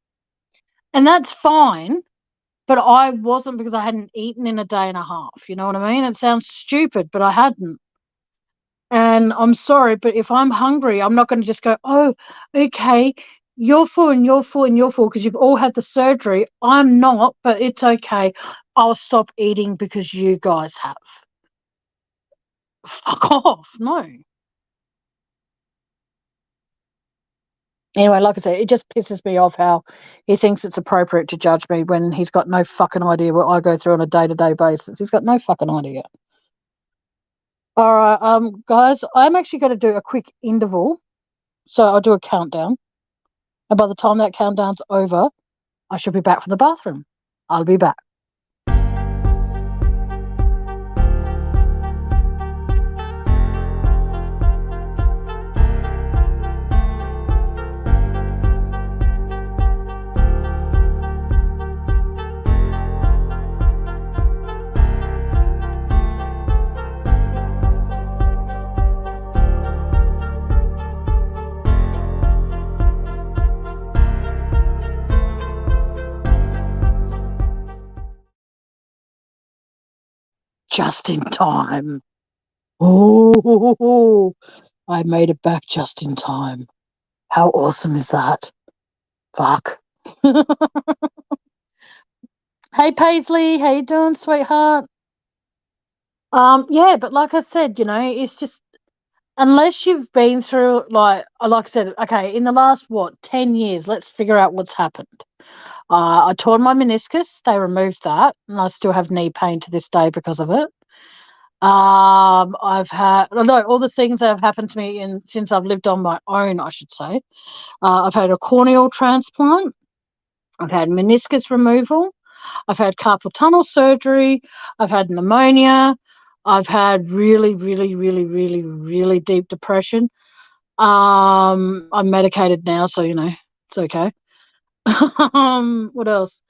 And that's fine, but I wasn't, because I hadn't eaten in a day and a half. You know what I mean? It sounds stupid, but I hadn't. And I'm sorry, but if I'm hungry, I'm not going to just go, oh, okay, you're full and you're full and you're full because you've all had the surgery. I'm not, but it's okay. I'll stop eating because you guys have. Fuck off. No. Anyway, like I said, it just pisses me off how he thinks it's appropriate to judge me when he's got no fucking idea what I go through on a day-to-day basis. He's got no fucking idea. All right, guys, I'm actually going to do a quick interval. So I'll do a countdown. And by the time that countdown's over, I should be back from the bathroom. I'll be back. Just in time. Oh, I made it back just in time. How awesome is that? Fuck. Hey, Paisley, how you doing, sweetheart? Yeah, but like I said, it's just, unless you've been through, like I said, okay, in the last 10 years, let's figure out what's happened. I tore my meniscus. They removed that, and I still have knee pain to this day because of it. I've had all the things that have happened to me since I've lived on my own, I should say. I've had a corneal transplant. I've had meniscus removal. I've had carpal tunnel surgery. I've had pneumonia. I've had really, really, really, really, really deep depression. I'm medicated now, so it's okay. What else?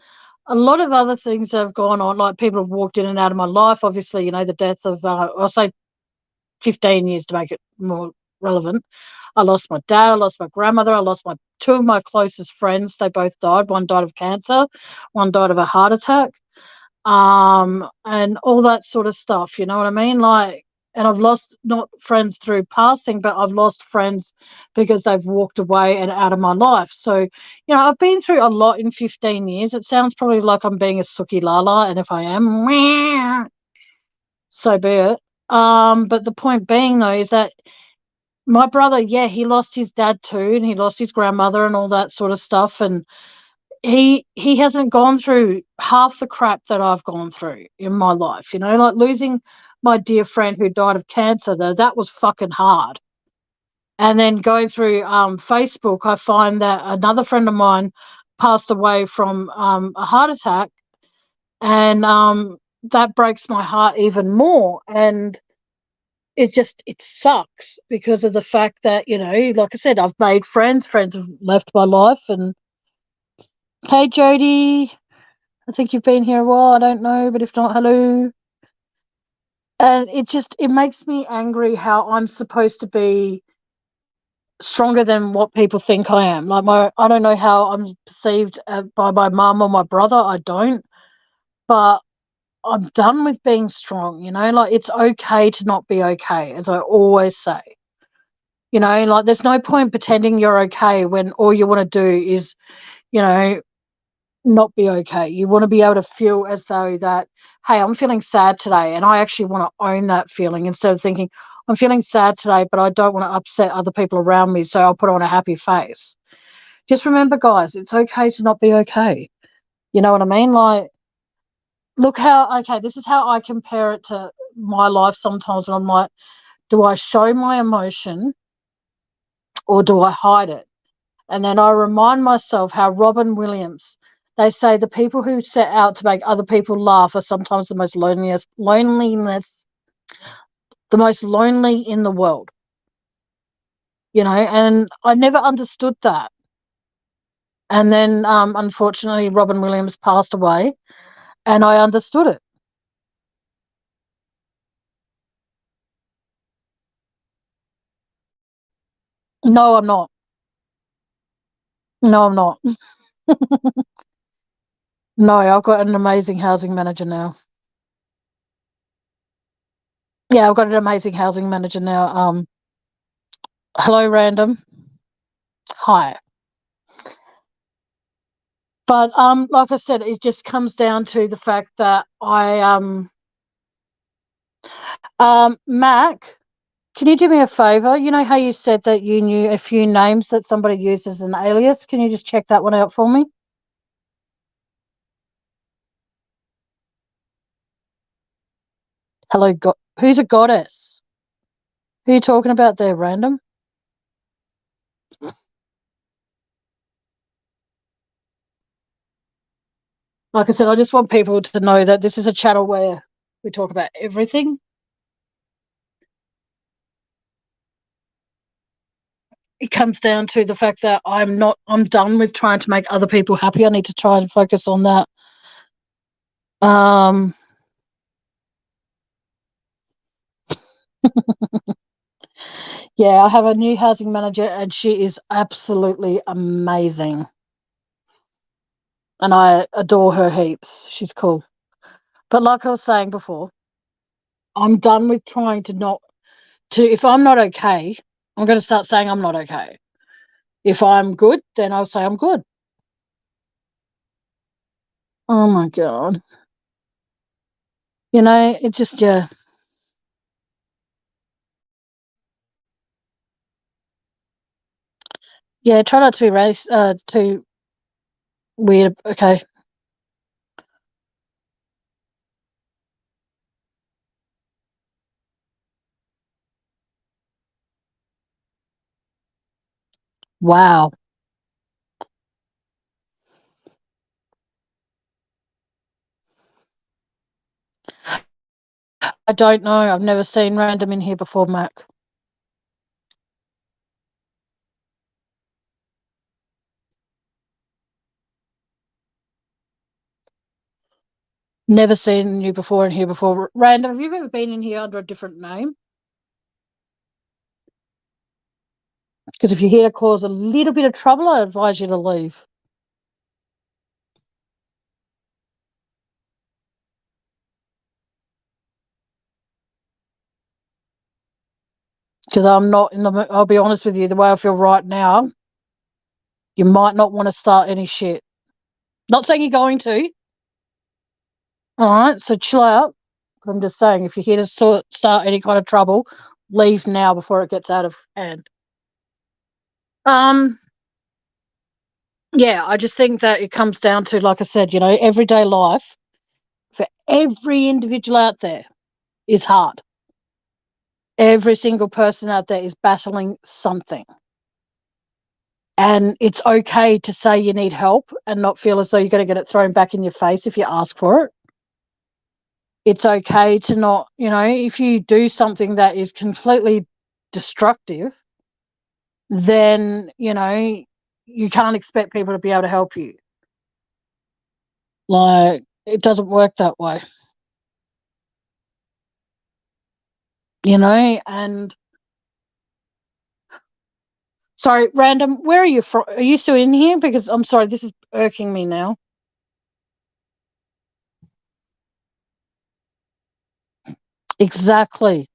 A lot of other things have gone on, like people have walked in and out of my life. Obviously, the death of, I'll say 15 years to make it more relevant. I lost my dad, I lost my grandmother, I lost two of my closest friends. They both died. One died of cancer, one died of a heart attack, and all that sort of stuff. You know what I mean? Like, and I've lost not friends through passing, but I've lost friends because they've walked away and out of my life. So, I've been through a lot in 15 years. It sounds probably like I'm being a Suki Lala, and if I am, so be it. But the point being, though, is that my brother, yeah, he lost his dad too, and he lost his grandmother and all that sort of stuff, and he hasn't gone through half the crap that I've gone through in my life. Like losing my dear friend who died of cancer, though, that was fucking hard. And then going through Facebook, I find that another friend of mine passed away from a heart attack, and that breaks my heart even more. And it sucks because of the fact that, like I said, I've made friends have left my life. And hey, Jody, I think you've been here a while. I don't know, but if not, hello. And it makes me angry how I'm supposed to be stronger than what people think I am. Like I don't know how I'm perceived by my mum or my brother. I don't, but I'm done with being strong. Like it's okay to not be okay, as I always say. Like there's no point pretending you're okay when all you want to do is, not be okay. You want to be able to feel as though that, hey, I'm feeling sad today, and I actually want to own that feeling instead of thinking, I'm feeling sad today, but I don't want to upset other people around me, so I'll put on a happy face. Just remember, guys, it's okay to not be okay. You know what I mean? Like, look how, okay, this is how I compare it to my life sometimes when I'm like, do I show my emotion or do I hide it? And then I remind myself how Robin Williams, they say the people who set out to make other people laugh are sometimes the most the most lonely in the world, you know, and I never understood that. And then, unfortunately, Robin Williams passed away, and I understood it. No, I'm not. No, I'm not. No, I've got an amazing housing manager now. Yeah, I've got an amazing housing manager now. Hello, random. Hi. But like I said, it just comes down to the fact that Mac, can you do me a favor? You know how you said that you knew a few names that somebody used as an alias? Can you just check that one out for me? Hello, who's a goddess? Who are you talking about there, random? Like I said, I just want people to know that this is a channel where we talk about everything. It comes down to the fact that I'm done with trying to make other people happy. I need to try and focus on that. Yeah, I have a new housing manager and she is absolutely amazing. And I adore her heaps. She's cool. But like I was saying before, I'm done with trying to not to if I'm not okay, I'm going to start saying I'm not okay. If I'm good, then I'll say I'm good. Oh my god. You know, it just yeah. Yeah, try not to be too weird. Okay. Wow. I don't know. I've never seen random in here before, Mac. Never seen you before in here before. Random, have you ever been in here under a different name? Because if you're here to cause a little bit of trouble, I advise you to leave. Because I'm not in the. I'll be honest with you. The way I feel right now, you might not want to start any shit. Not saying you're going to. All right, so chill out. I'm just saying, if you're here to start any kind of trouble, leave now before it gets out of hand. Um, yeah, I just think that it comes down to, like I said, you know, everyday life for every individual out there is hard. Every single person out there is battling something. And it's okay to say you need help and not feel as though you're going to get it thrown back in your face if you ask for it. It's okay to not, you know, if you do something that is completely destructive, then, you know, you can't expect people to be able to help you. Like, it doesn't work that way, you know? And sorry, random, where are you from? Are you still in here? Because I'm sorry, this is irking me now. Exactly.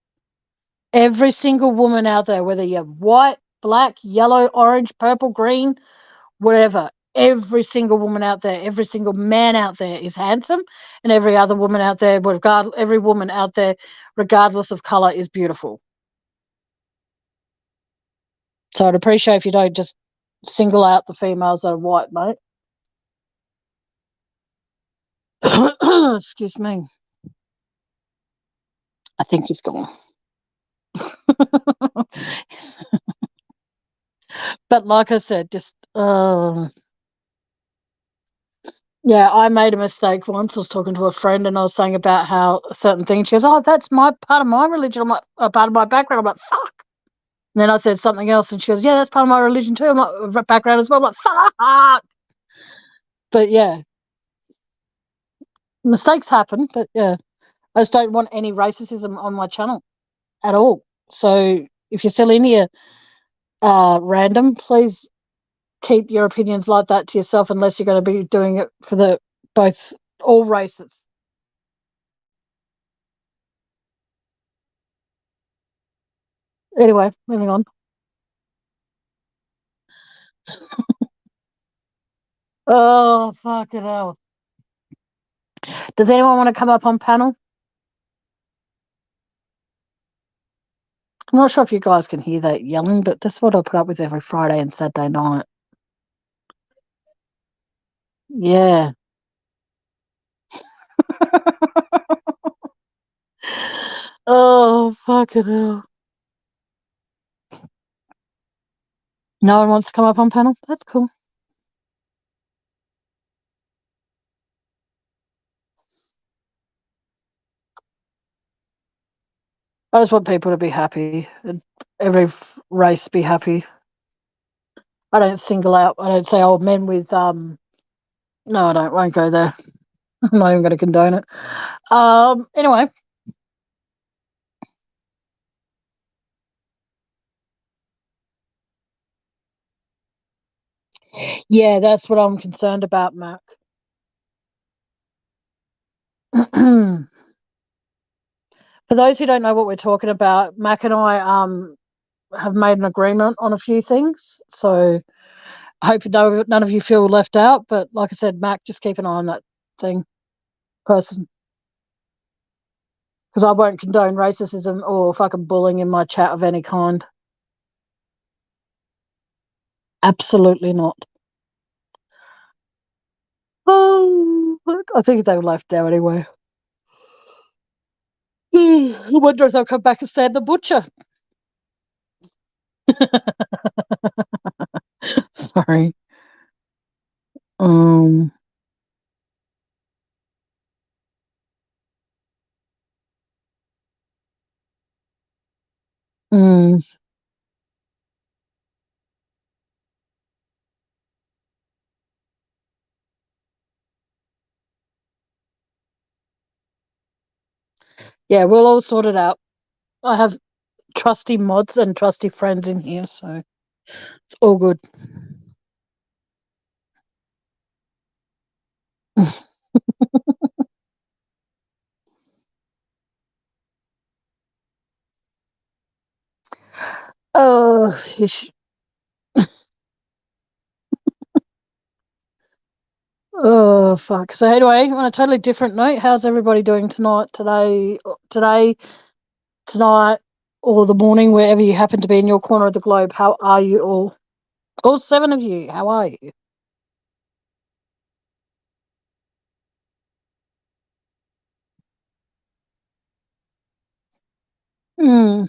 Every single woman out there, whether you're white, black, yellow, orange, purple, green, whatever, every single woman out there, every single man out there is handsome, and every other woman out there, every woman out there, regardless of color, is beautiful. So I'd appreciate if you don't just single out the females that are white, mate. Excuse me. I think he's gone. But like I said, just yeah, I made a mistake once. I was talking to a friend and I was saying about how a certain thing. She goes, "Oh, that's my part of my religion." I'm like, a part of my background. I'm like, "Fuck." And then I said something else, and she goes, "Yeah, that's part of my religion too." I'm like, background as well. I'm like, "Fuck." But yeah, mistakes happen. But yeah, I just don't want any racism on my channel at all. So if you're still in here, random, please keep your opinions like that to yourself, unless you're going to be doing it for the both all races. Anyway, moving on. Oh, fucking hell. Does anyone want to come up on panel? I'm not sure if you guys can hear that yelling, but that's what I put up with every Friday and Saturday night. Yeah. Oh, fucking hell. No one wants to come up on panel? That's cool. I just want people to be happy and every race be happy. I don't single out. I don't say, oh, men with no, I don't. Won't go there. I'm not even going to condone it. Anyway. Yeah, that's what I'm concerned about, Mac. For those who don't know what we're talking about, Mac and I have made an agreement on a few things. So I hope none of you feel left out. But like I said, Mac, just keep an eye on that person. Because I won't condone racism or fucking bullying in my chat of any kind. Absolutely not. Oh, look, I think they left now anyway. I wonder if they'll come back and Sam the Butcher. Sorry. Um. Mm, yeah, we'll all sort it out. I have trusty mods and trusty friends in here, so it's all good. Oh, oh, fuck. So anyway, on a totally different note, how's everybody doing today, tonight, or the morning, wherever you happen to be in your corner of the globe? How are you all? All seven of you, how are you? Hmm.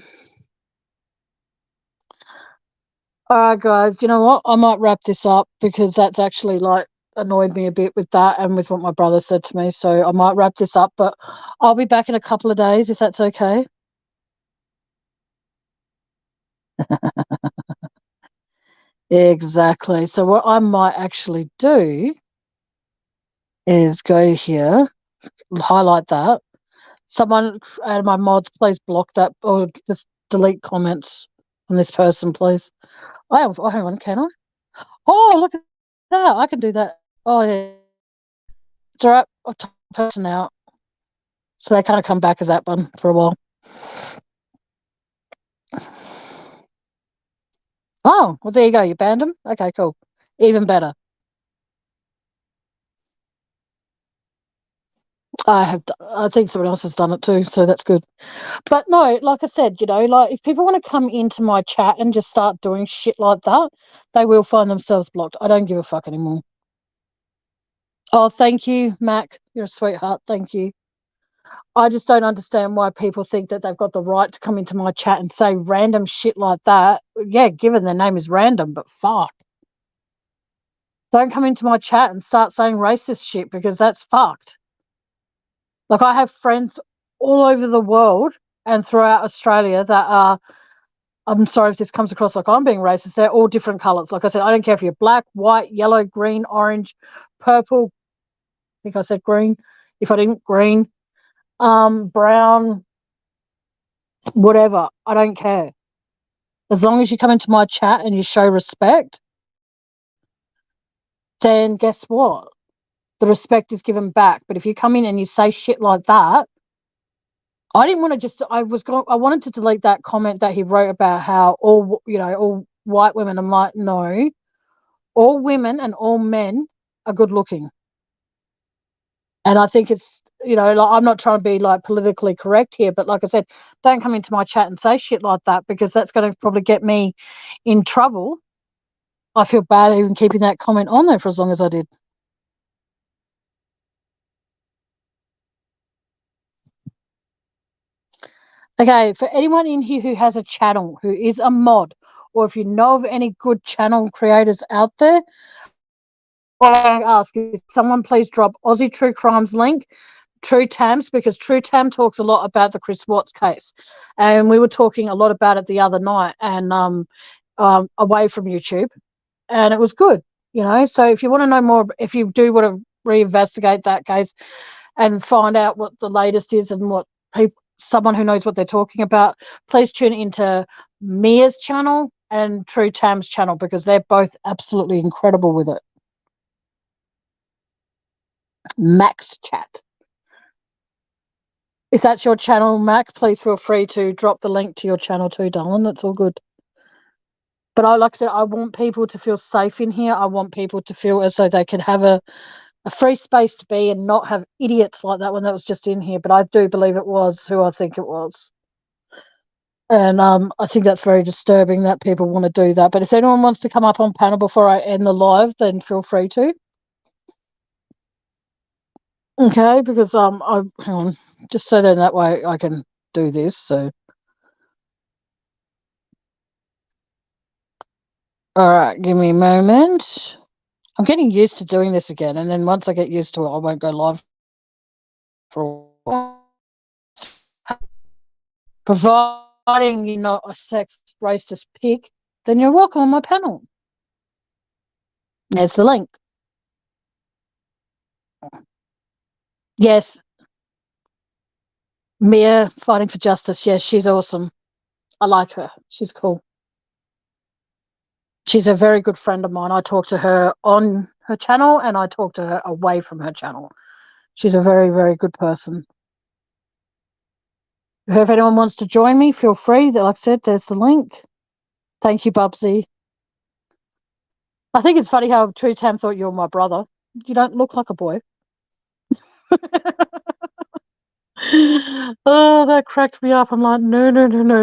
All right, guys. Do you know what? I might wrap this up because that's actually like annoyed me a bit with that and with what my brother said to me. So I might wrap this up, but I'll be back in a couple of days if that's okay. Exactly. So what I might actually do is go here, highlight that. Someone out of my mods, please block that or just delete comments from this person, please. Oh, hang on, can I? Oh, look at that. I can do that. Oh, yeah. It's all right. I've typed the person out. So they kind of come back as that one for a while. Oh, well, there you go. You banned them? Okay, cool. Even better. I think someone else has done it too, so that's good. But no, like I said, like if people want to come into my chat and just start doing shit like that, they will find themselves blocked. I don't give a fuck anymore. Oh, thank you, Mac. You're a sweetheart. Thank you. I just don't understand why people think that they've got the right to come into my chat and say random shit like that. Yeah, given their name is random, but fuck. Don't come into my chat and start saying racist shit because that's fucked. Like, I have friends all over the world and throughout Australia that are, I'm sorry if this comes across like I'm being racist, they're all different colours. Like I said, I don't care if you're black, white, yellow, green, orange, purple. I think I said green. If I didn't, green, brown, whatever. I don't care. As long as you come into my chat and you show respect, then guess what? The respect is given back. But if you come in and you say shit like that, I didn't want to just, I wanted to delete that comment that he wrote about how all white women. I'm like, no, all women and all men are good looking. And I think it's, like, I'm not trying to be like politically correct here, but like I said, don't come into my chat and say shit like that because that's going to probably get me in trouble. I feel bad even keeping that comment on there for as long as I did. Okay, for anyone in here who has a channel, who is a mod, or if you know of any good channel creators out there, all I ask is someone please drop Aussie True Crimes link, True Tams, because True Tam talks a lot about the Chris Watts case. And we were talking a lot about it the other night and away from YouTube. And it was good, So if you want to know more, if you do want to reinvestigate that case and find out what the latest is and what someone who knows what they're talking about, please tune into Mia's channel and True Tam's channel because they're both absolutely incredible with it. Max Chat. If that's your channel, Mac, please feel free to drop the link to your channel too, darling. That's all good. But like I said, I want people to feel safe in here. I want people to feel as though they can have a free space to be and not have idiots like that one that was just in here. But I do believe it was who I think it was. And I think that's very disturbing that people want to do that. But if anyone wants to come up on panel before I end the live, then feel free to. Okay, because hang on, just so then that way I can do this. So, all right, give me a moment. I'm getting used to doing this again, and then once I get used to it, I won't go live for a while. Providing you're not a sex racist pig, then you're welcome on my panel. There's the link. Yes. Mia fighting for justice. Yes, she's awesome. I like her. She's cool. She's a very good friend of mine. I talk to her on her channel and I talk to her away from her channel. She's a very, very good person. If anyone wants to join me, feel free. Like I said, there's the link. Thank you, Bubsy. I think it's funny how True Tam thought you were my brother. You don't look like a boy. Oh, that cracked me up. I'm like, no.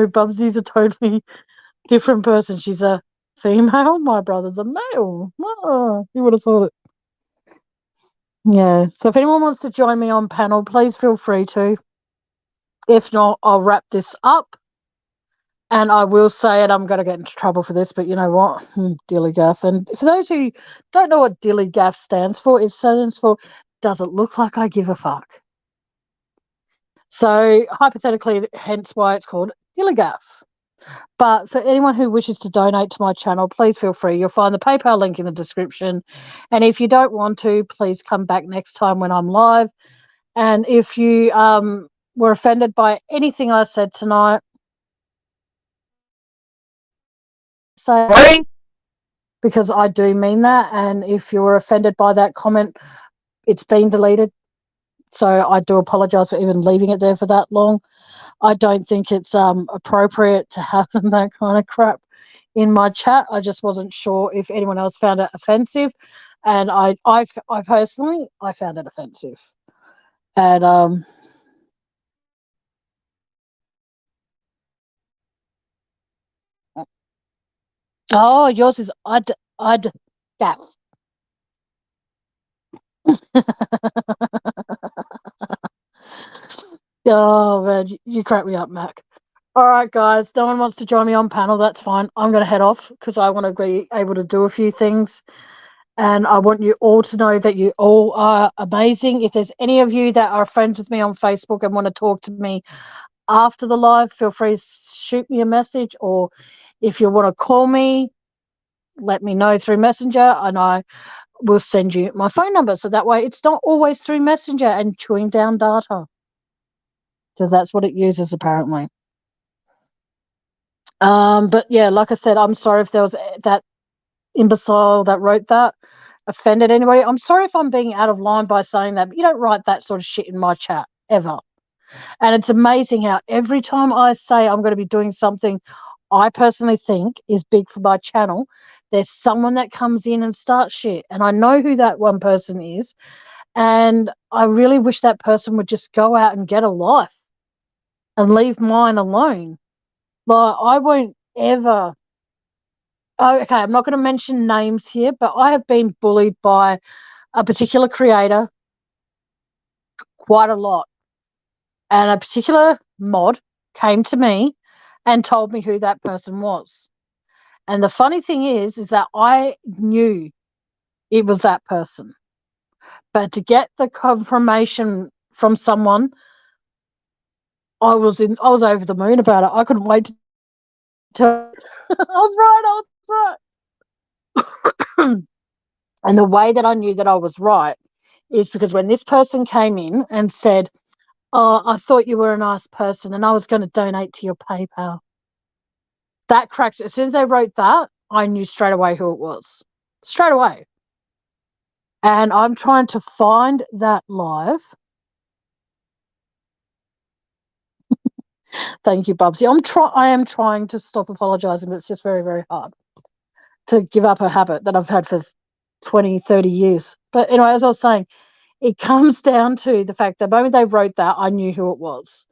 Bubsy's a totally different person. She's a female. My brother's a male. Oh, you would have thought it. Yeah. So if anyone wants to join me on panel, please feel free to. If not, I'll wrap this up. And I will say it, I'm going to get into trouble for this, but you know what? Dilly Gaff. And for those who don't know what Dilly Gaff stands for, it stands for doesn't look like I give a fuck. So hypothetically, hence why it's called Dilly Gaff. But for anyone who wishes to donate to my channel, please feel free. You'll find the PayPal link in the description. And if you don't want to, please come back next time when I'm live. And if you were offended by anything I said tonight, sorry, because I do mean that. And if you were offended by that comment, it's been deleted. So I do apologise for even leaving it there for that long. I don't think it's appropriate to have that kind of crap in my chat. I just wasn't sure if anyone else found it offensive, and I personally found it offensive. And oh, yours is I'd gaff. Oh man, you crack me up, Mac. All right, guys. No one wants to join me on panel. That's fine. I'm going to head off because I want to be able to do a few things. And I want you all to know that you all are amazing. If there's any of you that are friends with me on Facebook and want to talk to me after the live, feel free to shoot me a message. Or if you want to call me, let me know through Messenger and I will send you my phone number. So that way it's not always through Messenger and chewing down data, because that's what it uses apparently. But yeah, like I said, I'm sorry if there was that imbecile that wrote that offended anybody. I'm sorry if I'm being out of line by saying that, but you don't write that sort of shit in my chat ever. And it's amazing how every time I say I'm going to be doing something I personally think is big for my channel, there's someone that comes in and starts shit. And I know who that one person is. And I really wish that person would just go out and get a life and leave mine alone. Like, I won't ever. Oh, okay, I'm not going to mention names here, but I have been bullied by a particular creator quite a lot. And a particular mod came to me and told me who that person was. And the funny thing is that I knew it was that person. But to get the confirmation from someone, I was over the moon about it. I couldn't wait to tell. I was right. And the way that I knew that I was right is because when this person came in and said, "Oh, I thought you were a nice person and I was going to donate to your PayPal." That cracked. As soon as they wrote that, I knew straight away who it was. Straight away. And I'm trying to find that live. Thank you, Bubsy. I am trying to stop apologizing, but it's just very, very hard to give up a habit that I've had for 20, 30 years. But anyway, as I was saying, it comes down to the fact that the moment they wrote that, I knew who it was.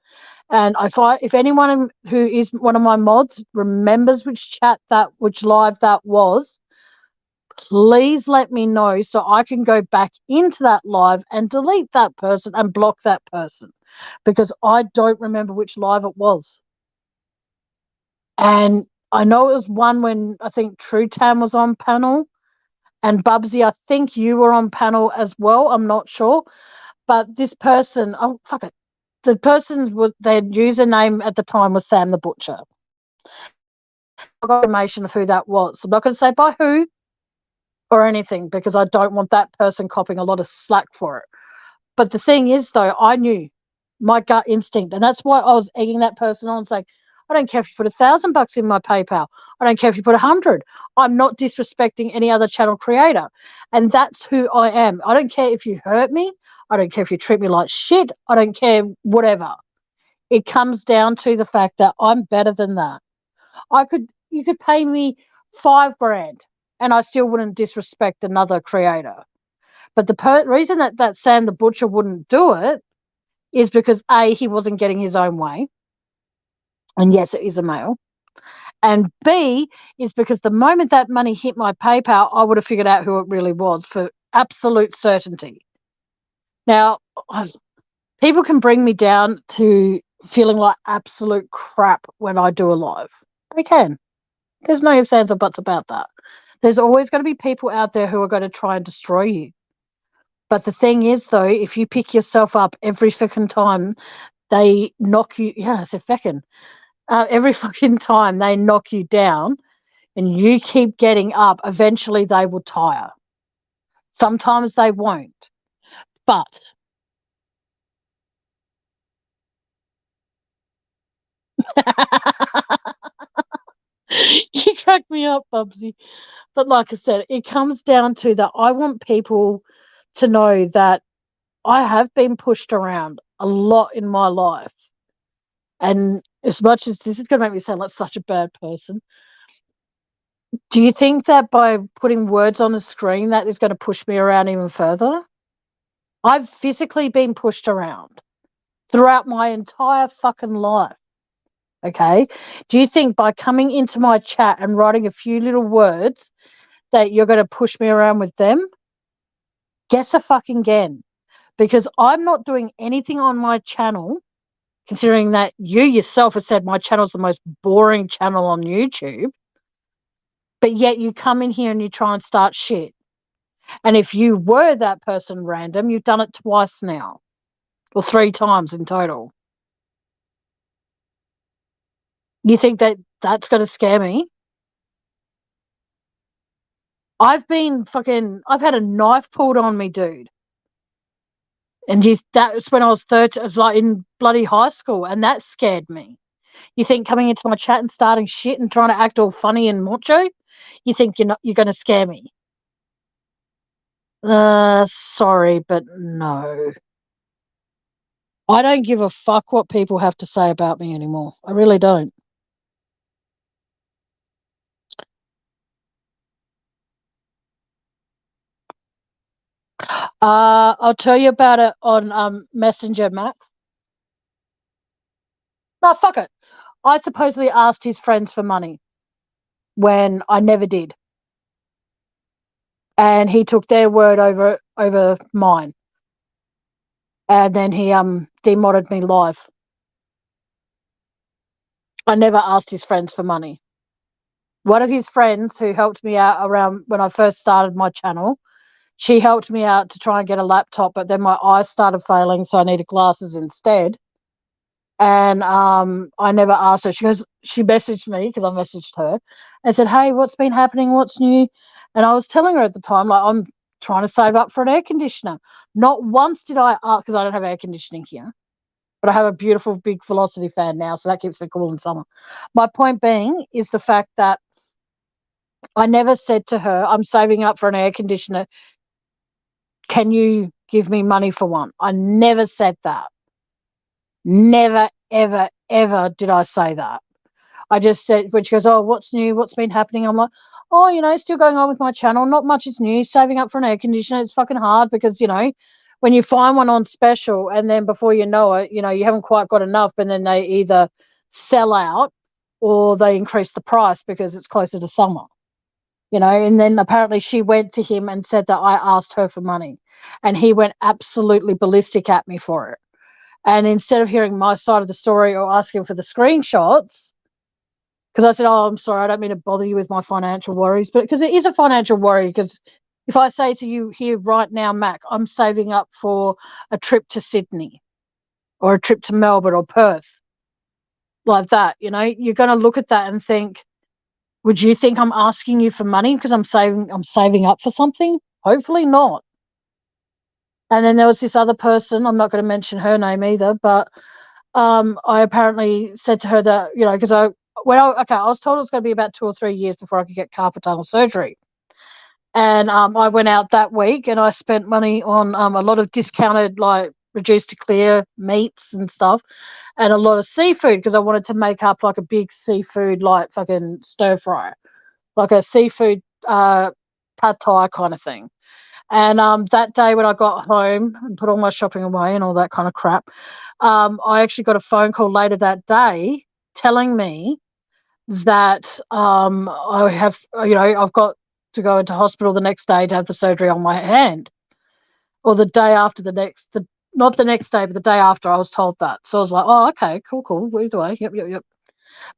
And if anyone who is one of my mods remembers which live that was, please let me know so I can go back into that live and delete that person and block that person, because I don't remember which live it was. And I know it was one when I think True Tam was on panel, and Bubsy, I think you were on panel as well. I'm not sure. But this person, oh, fuck it. The person, their username at the time was Sam the Butcher. I got information of who that was. I'm not going to say by who or anything because I don't want that person copying a lot of slack for it. But the thing is, though, I knew my gut instinct, and that's why I was egging that person on, saying, I don't care if you put $1,000 in my PayPal. I don't care if you put 100. I'm not disrespecting any other channel creator, and that's who I am. I don't care if you hurt me. I don't care if you treat me like shit. I don't care whatever. It comes down to the fact that I'm better than that. You could pay me $5,000, and I still wouldn't disrespect another creator. But the reason that Sam the Butcher wouldn't do it is because A, he wasn't getting his own way. And yes, it is a male. And B is because the moment that money hit my PayPal, I would have figured out who it really was for absolute certainty. Now, people can bring me down to feeling like absolute crap when I do a live. They can. There's no ifs, ands, or buts about that. There's always going to be people out there who are going to try and destroy you. But the thing is, though, if you pick yourself up every fucking time they knock you, yeah, I said feckin', every fucking time they knock you down and you keep getting up, eventually they will tire. Sometimes they won't. But you crack me up, Bubsy. But like I said, it comes down to that I want people to know that I have been pushed around a lot in my life. And as much as this is going to make me sound like such a bad person, do you think that by putting words on the screen that is going to push me around even further? I've physically been pushed around throughout my entire fucking life. Okay. Do you think by coming into my chat and writing a few little words that you're going to push me around with them? Guess a fucking again. Because I'm not doing anything on my channel, considering that you yourself have said my channel is the most boring channel on YouTube, but yet you come in here and you try and start shit. And if you were that person random, you've done it twice now, or 3 times in total. You think that that's going to scare me? I've had a knife pulled on me, dude. And that was when I was 13, it was like in bloody high school, and that scared me. You think coming into my chat and starting shit and trying to act all funny and macho, you think you're going to scare me? Sorry, but no. I don't give a fuck what people have to say about me anymore. I really don't. I'll tell you about it on Messenger, Matt. No, fuck it. I supposedly asked his friends for money when I never did. And he took their word over mine. And then he demodded me live. I never asked his friends for money. One of his friends who helped me out around when I first started my channel, she helped me out to try and get a laptop, but then my eyes started failing, so I needed glasses instead. And I never asked her. She messaged me because I messaged her and said, "Hey, what's been happening? What's new?" And I was telling her at the time, like, I'm trying to save up for an air conditioner. Not once did I ask, because I don't have air conditioning here, but I have a beautiful big Velocity fan now, so that keeps me cool in summer. My point being is the fact that I never said to her, "I'm saving up for an air conditioner. Can you give me money for one?" I never said that. Never, ever, ever did I say that. I just said, when she goes, "Oh, what's new? What's been happening?" I'm like, "Oh, still going on with my channel. Not much is new. Saving up for an air conditioner. It's fucking hard because, when you find one on special and then before you know it, you haven't quite got enough, and then they either sell out or they increase the price because it's closer to summer." And then apparently she went to him and said that I asked her for money, and he went absolutely ballistic at me for it. And instead of hearing my side of the story or asking for the screenshots, because I said, "Oh, I'm sorry, I don't mean to bother you with my financial worries," but because it is a financial worry, because if I say to you here right now, Mac, I'm saving up for a trip to Sydney or a trip to Melbourne or Perth, like that, you're going to look at that and think, would you think I'm asking you for money because I'm saving up for something? Hopefully not. And then there was this other person, I'm not going to mention her name either, but I apparently said to her that, because I was told it was going to be about 2 or 3 years before I could get carpal tunnel surgery. And I went out that week and I spent money on a lot of discounted, like, reduced to clear meats and stuff, and a lot of seafood because I wanted to make up like a big seafood, like, fucking stir fry, like a seafood pad thai kind of thing. And that day when I got home and put all my shopping away and all that kind of crap, I actually got a phone call later that day telling me that I've got to go into hospital the next day to have the surgery on my hand, or the day after not the next day, but the day after. I was told that. So I was like, "Oh, okay, cool. Either way, yep.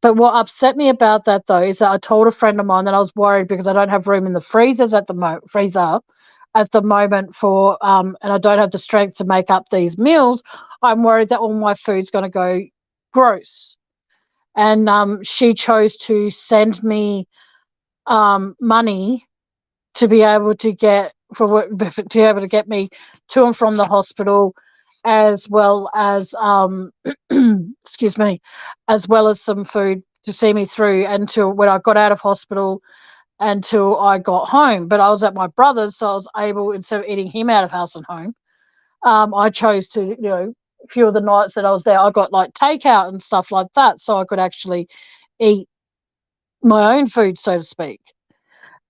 But what upset me about that, though, is that I told a friend of mine that I was worried because I don't have room in the freezer at the moment for and I don't have the strength to make up these meals. I'm worried that all my food's going to go gross." And she chose to send me money to be able to get me to and from the hospital, as well as excuse me, as well as some food to see me through until when I got out of hospital, until I got home. But I was at my brother's, so I was able, instead of eating him out of house and home, I chose to, a few of the nights that I was there, I got like takeout and stuff like that, so I could actually eat my own food, so to speak.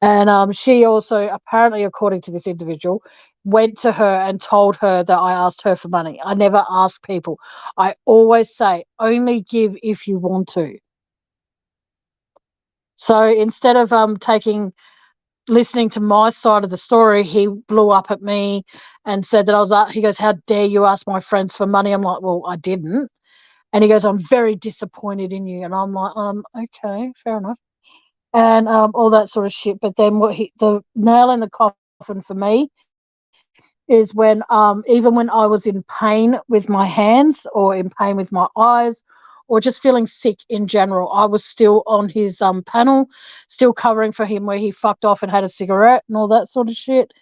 And she also, apparently, according to this individual, went to her and told her that I asked her for money. I never ask people. I always say, only give if you want to. So instead of listening to my side of the story, he blew up at me and said that I was. He goes, "How dare you ask my friends for money?" I'm like, "Well, I didn't." And he goes, "I'm very disappointed in you." And I'm like, okay, fair enough. And all that sort of shit. But then the nail in the coffin for me is when even when I was in pain with my hands or in pain with my eyes or just feeling sick in general, I was still on his panel, still covering for him where he fucked off and had a cigarette and all that sort of shit.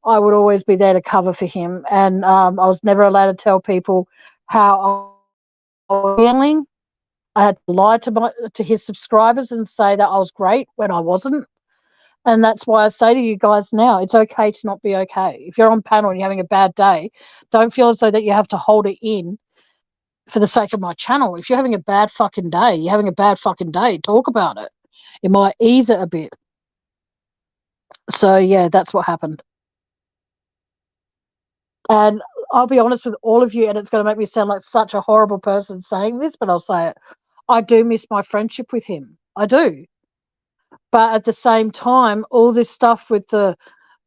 I would always be there to cover for him. And I was never allowed to tell people how I was feeling. I had to lie to his subscribers and say that I was great when I wasn't. And that's why I say to you guys now, it's okay to not be okay. If you're on panel and you're having a bad day, don't feel as though that you have to hold it in for the sake of my channel. If you're having a bad fucking day, you're having a bad fucking day, talk about it. It might ease it a bit. So, yeah, that's what happened. And I'll be honest with all of you, and it's going to make me sound like such a horrible person saying this, but I'll say it. I do miss my friendship with him. I do. But at the same time, all this stuff with the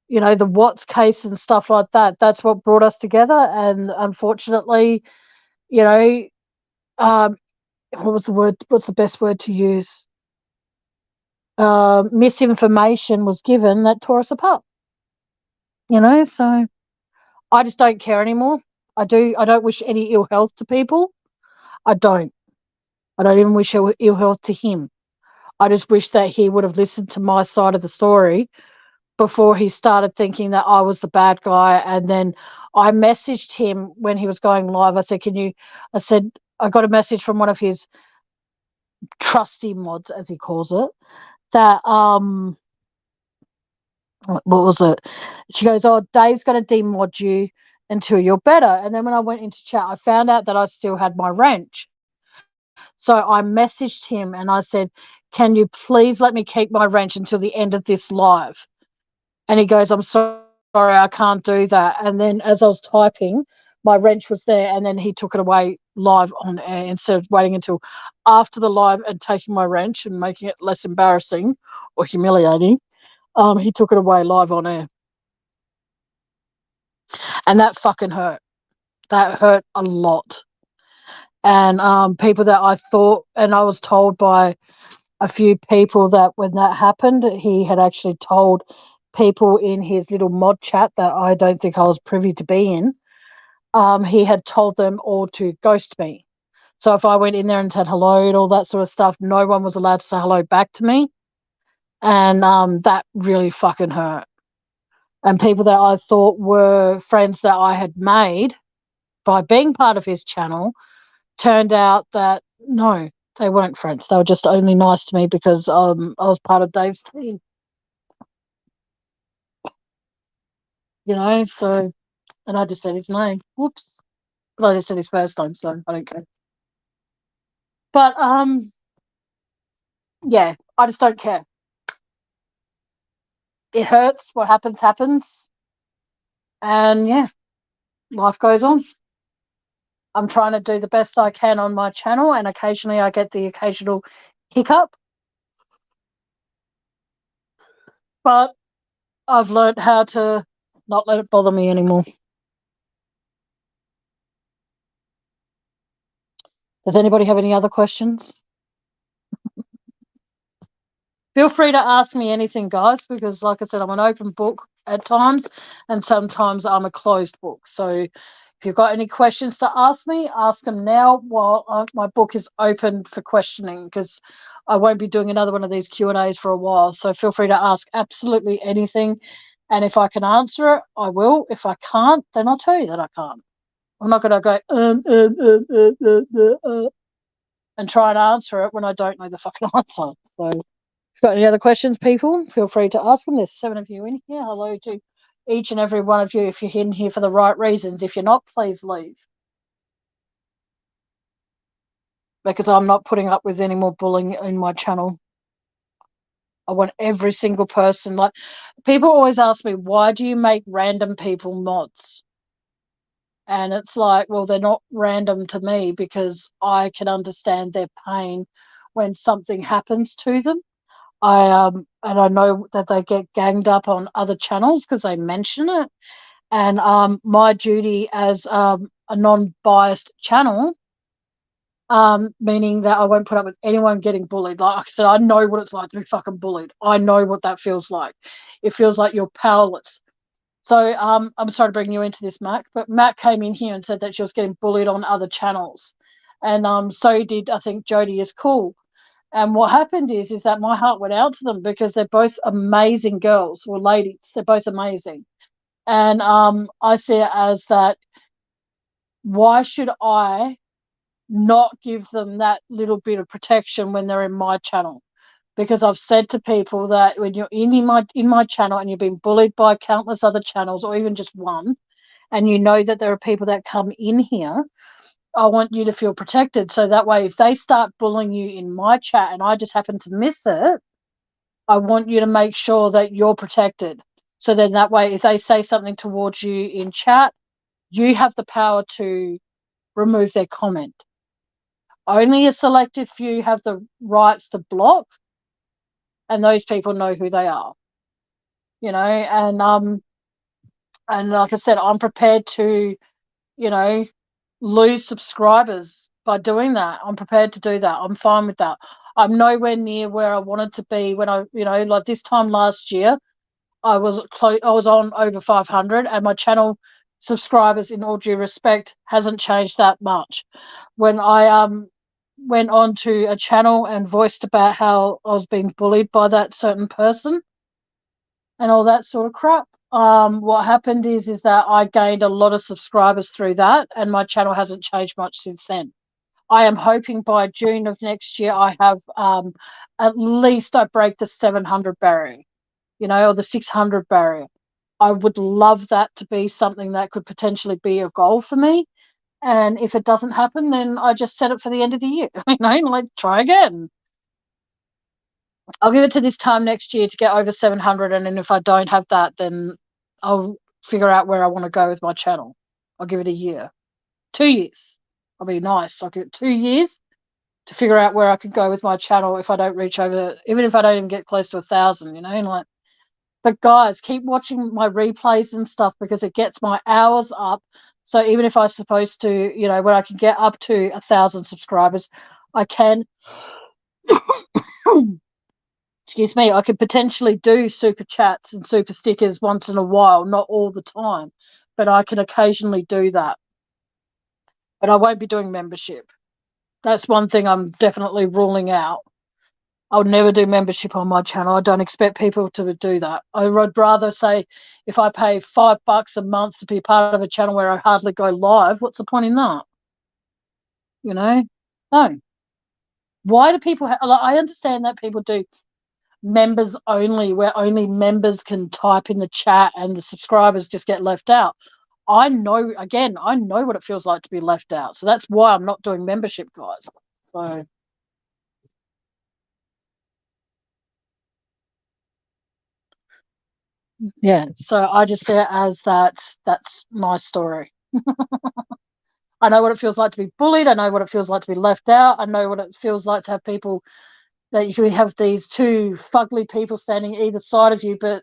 Watts case and stuff like that, that's what brought us together. And unfortunately, you know, um, what was the word? What's the best word to use? Misinformation was given that tore us apart. So I just don't care anymore. I don't wish any ill health to people. I don't. I don't even wish ill health to him. I just wish that he would have listened to my side of the story before he started thinking that I was the bad guy. And then I messaged him when he was going live. I said, I got a message from one of his trusty mods, as he calls it, that, what was it? She goes, "Oh, Dave's going to demod you until you're better." And then when I went into chat, I found out that I still had my wrench. So I messaged him and I said, "Can you please let me keep my wrench until the end of this live?" And he goes, "I'm sorry, I can't do that." And then as I was typing, my wrench was there, and then he took it away live on air instead of waiting until after the live and taking my wrench and making it less embarrassing or humiliating. He took it away live on air. And that fucking hurt. That hurt a lot. And people that I thought, and I was told by a few people that when that happened, he had actually told people in his little mod chat that I don't think I was privy to be in. He had told them all to ghost me. So if I went in there and said hello and all that sort of stuff, no one was allowed to say hello back to me. And that really fucking hurt. And people that I thought were friends that I had made by being part of his channel turned out that no, they weren't friends. They were just only nice to me because I was part of Dave's team. So, and I just said his name. Whoops. But I just said his first name, so I don't care. But yeah, I just don't care. It hurts. What happens, happens. And yeah, life goes on. I'm trying to do the best I can on my channel, and occasionally I get the occasional hiccup. But I've learned how to not let it bother me anymore. Does anybody have any other questions? Feel free to ask me anything, guys, because like I said, I'm an open book at times, and sometimes I'm a closed book. So if you've got any questions to ask me, ask them now while my book is open for questioning, because I won't be doing another one of these Q&As for a while. So feel free to ask absolutely anything. And if I can answer it, I will. If I can't, then I'll tell you that I can't. I'm not going to go and try and answer it when I don't know the fucking answer. So if you've got any other questions, people, feel free to ask them. There's 7 of you in here. Hello to each and every one of you if you're in here for the right reasons. If you're not, please leave. Because I'm not putting up with any more bullying in my channel. I want every single person. Like, people always ask me, why do you make random people mods? And it's like, well, they're not random to me because I can understand their pain when something happens to them. And I know that they get ganged up on other channels because they mention it. And my duty as a non-biased channel, meaning that I won't put up with anyone getting bullied. Like I said, I know what it's like to be fucking bullied. I know what that feels like. It feels like you're powerless. So I'm sorry to bring you into this, Mac, but Mac came in here and said that she was getting bullied on other channels. And so did, I think, Jodie is cool. And what happened is that my heart went out to them because they're both amazing girls or ladies. They're both amazing. And I see it as that, why should I not give them that little bit of protection when they're in my channel? Because I've said to people that when you're in my channel and you've been bullied by countless other channels or even just one, and you know that there are people that come in here, I want you to feel protected. So that way, if they start bullying you in my chat and I just happen to miss it, I want you to make sure that you're protected. So then that way, if they say something towards you in chat, you have the power to remove their comment. Only a selected few have the rights to block, and those people know who they are. You know, and like I said, I'm prepared to, you know, lose subscribers by doing that. I'm prepared to do that. I'm fine with that. I'm nowhere near where I wanted to be when I, you know, like this time last year, I was on over 500, and my channel subscribers, in all due respect, hasn't changed that much. When I went on to a channel and voiced about how I was being bullied by that certain person and all that sort of crap, what happened is that I gained a lot of subscribers through that, and my channel hasn't changed much since then. I am hoping by June of next year I have at least I break the 700 barrier, you know, or the 600 barrier. I would love that to be something that could potentially be a goal for me. And if it doesn't happen, then I just set it for the end of the year. You know, like, try again. I'll give it to this time next year to get over 700, and then if I don't have that, then I'll figure out where I want to go with my channel. I'll give it a year, 2 years. I'll be nice. I'll give it 2 years to figure out where I could go with my channel if I don't reach over, even if I don't even get close to 1,000. You know, like. But guys, keep watching my replays and stuff because it gets my hours up. So even if I'm supposed to, you know, when I can get up to 1,000 subscribers, I can. Excuse me, I could potentially do super chats and super stickers once in a while, not all the time, but I can occasionally do that. But I won't be doing membership. That's one thing I'm definitely ruling out. I would never do membership on my channel. I don't expect people to do that. I would rather say, if I pay $5 a month to be part of a channel where I hardly go live, what's the point in that? You know? No. Why do people I understand that people do members only, where only members can type in the chat and the subscribers just get left out. I know what it feels like to be left out. So that's why I'm not doing membership, guys. So yeah, so I just see it as that's my story. I know what it feels like to be bullied. I know what it feels like to be left out. I know what it feels like to have people that you have these two fugly people standing either side of you, but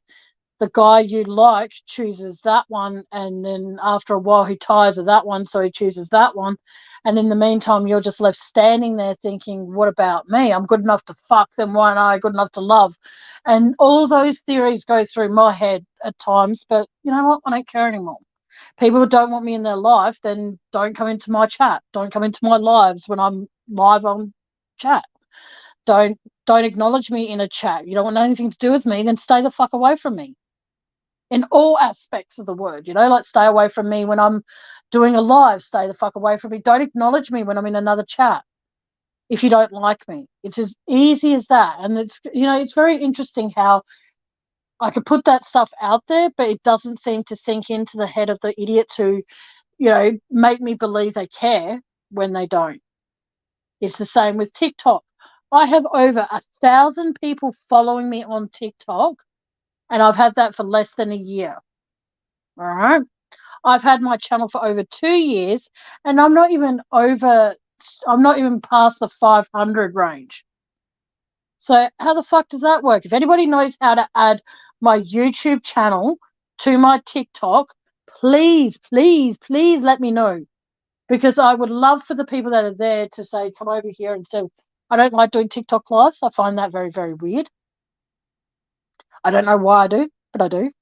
the guy you like chooses that one, and then after a while he tires of that one, so he chooses that one. And in the meantime, you're just left standing there thinking, what about me? I'm good enough to fuck, then why not I good enough to love? And all those theories go through my head at times, but you know what? I don't care anymore. People who don't want me in their life, then don't come into my chat. Don't come into my lives when I'm live on chat. Don't acknowledge me in a chat. You don't want anything to do with me, then stay the fuck away from me. In all aspects of the word, you know, like stay away from me when I'm doing a live, stay the fuck away from me. Don't acknowledge me when I'm in another chat if you don't like me. It's as easy as that. And it's, you know, it's very interesting how I could put that stuff out there, but it doesn't seem to sink into the head of the idiots who, you know, make me believe they care when they don't. It's the same with TikTok. I have over 1,000 people following me on TikTok, and I've had that for less than a year. All right. I've had my channel for over 2 years, and I'm not even past the 500 range. So how the fuck does that work? If anybody knows how to add my YouTube channel to my TikTok, please, please, please let me know. Because I would love for the people that are there to say, come over here and say, I don't like doing TikTok lives. I find that very, very weird. I don't know why I do, but I do.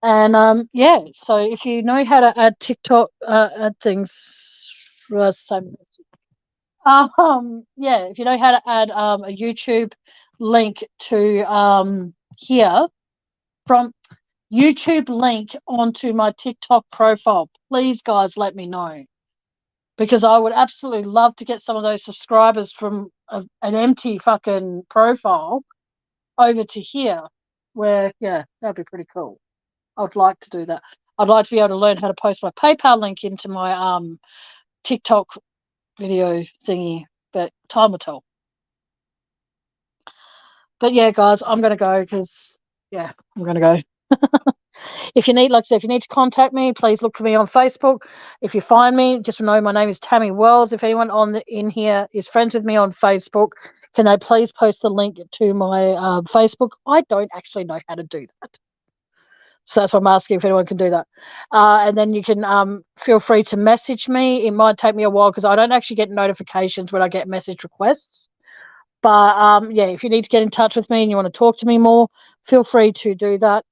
And yeah, so if you know how to add TikTok, add things, yeah, if you know how to add a YouTube link to here from YouTube link onto my TikTok profile, please, guys, let me know, because I would absolutely love to get some of those subscribers from an empty fucking profile over to here, where, yeah, that'd be pretty cool. I would like to do that. I'd like to be able to learn how to post my PayPal link into my TikTok video thingy, but time will tell. But yeah, guys, I'm gonna go because I'm gonna go. If you need, like I said, if you need to contact me, please look for me on Facebook. If you find me, just know my name is Tammy Wells. If anyone in here is friends with me on Facebook, can they please post the link to my Facebook? I don't actually know how to do that. So that's why I'm asking if anyone can do that. And then you can feel free to message me. It might take me a while because I don't actually get notifications when I get message requests. But yeah, if you need to get in touch with me and you want to talk to me more, feel free to do that.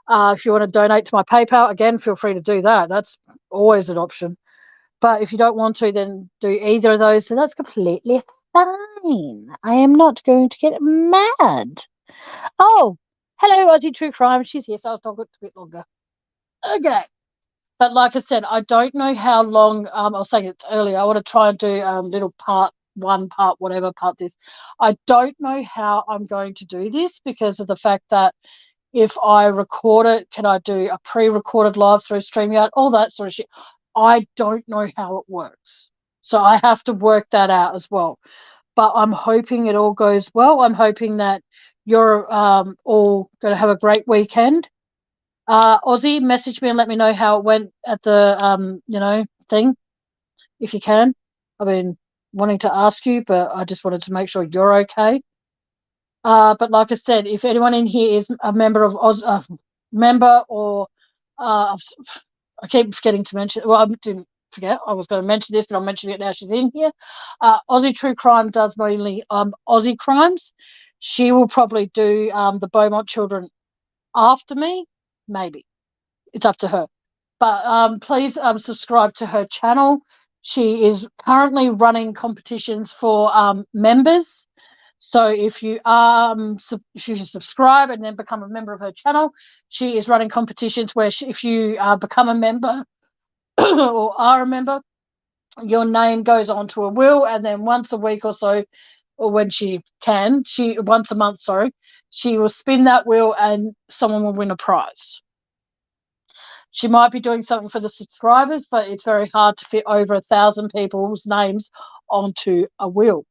If you want to donate to my PayPal, again, feel free to do that. That's always an option. But if you don't want to, then do either of those, then that's completely fine. I am not going to get mad. Oh, hello, Aussie True Crime. She's here, so I'll talk a bit longer. Okay. But like I said, I don't know how long, I was saying it earlier, I want to try and do little part one, part whatever, part this. I don't know how I'm going to do this because of the fact that if I record it, can I do a pre-recorded live through StreamYard, all that sort of shit. I don't know how it works. So I have to work that out as well. But I'm hoping it all goes well. I'm hoping that you're all going to have a great weekend. Aussie, message me and let me know how it went at the thing, if you can. I've been wanting to ask you, but I just wanted to make sure you're okay. But like I said, if anyone in here is a member of I keep forgetting to mention. Well, I didn't forget. I was going to mention this, but I'm mentioning it now. She's in here. Aussie True Crime does mainly Aussie crimes. She will probably do the Beaumont children after me, maybe. It's up to her. But please subscribe to her channel. She is currently running competitions for members. So if you subscribe and then become a member of her channel, she is running competitions where if you become a member or are a member, your name goes onto a wheel, and then once a week or so, or when once a month, sorry, she will spin that wheel and someone will win a prize. She might be doing something for the subscribers, but it's very hard to fit over 1,000 people's names onto a wheel.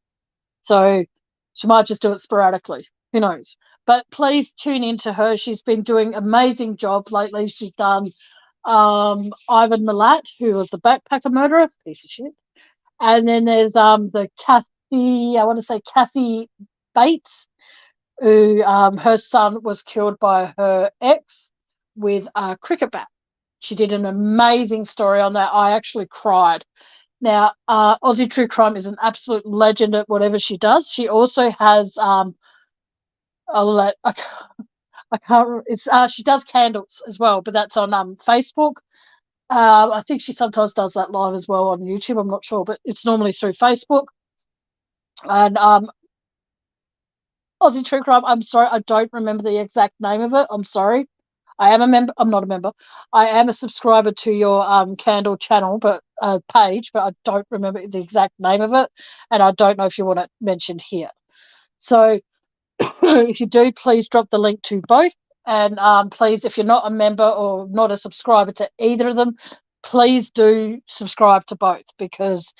So she might just do it sporadically. Who knows? But please tune into her. She's been doing an amazing job lately. She's done Ivan Milat, who was the backpacker murderer, piece of shit. And then there's the Kathy Bates, who her son was killed by her ex with a cricket bat. She did an amazing story on that. I actually cried. Now, Aussie True Crime is an absolute legend at whatever she does. She also has she does candles as well, but that's on Facebook. I think she sometimes does that live as well on YouTube. I'm not sure, but it's normally through Facebook. And Aussie True Crime, I'm sorry, I don't remember the exact name of it. I'm sorry. I am a member. I'm not a member. I am a subscriber to your candle channel, but page, but I don't remember the exact name of it, and I don't know if you want it mentioned here. So if you do, please drop the link to both, and please, if you're not a member or not a subscriber to either of them, please do subscribe to both, because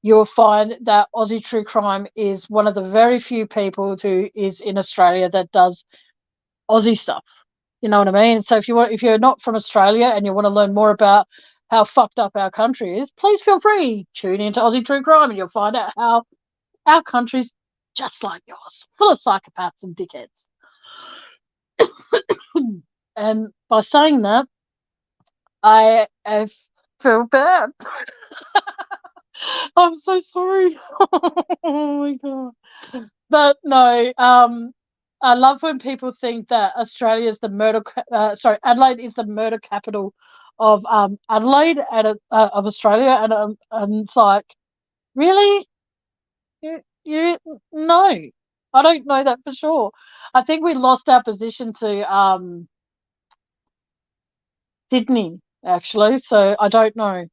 you'll find that Aussie True Crime is one of the very few people who is in Australia that does Aussie stuff. You know what I mean? So if you're not from Australia and you want to learn more about how fucked up our country is, please feel free, tune into Aussie True Crime and you'll find out how our country's just like yours, full of psychopaths and dickheads. And by saying that, I feel bad. I'm so sorry. Oh my god. But no, I love when people think that Australia is the Adelaide is the murder capital of Adelaide and of Australia, and it's like, really, you no, I don't know that for sure. I think we lost our position to Sydney actually, so I don't know.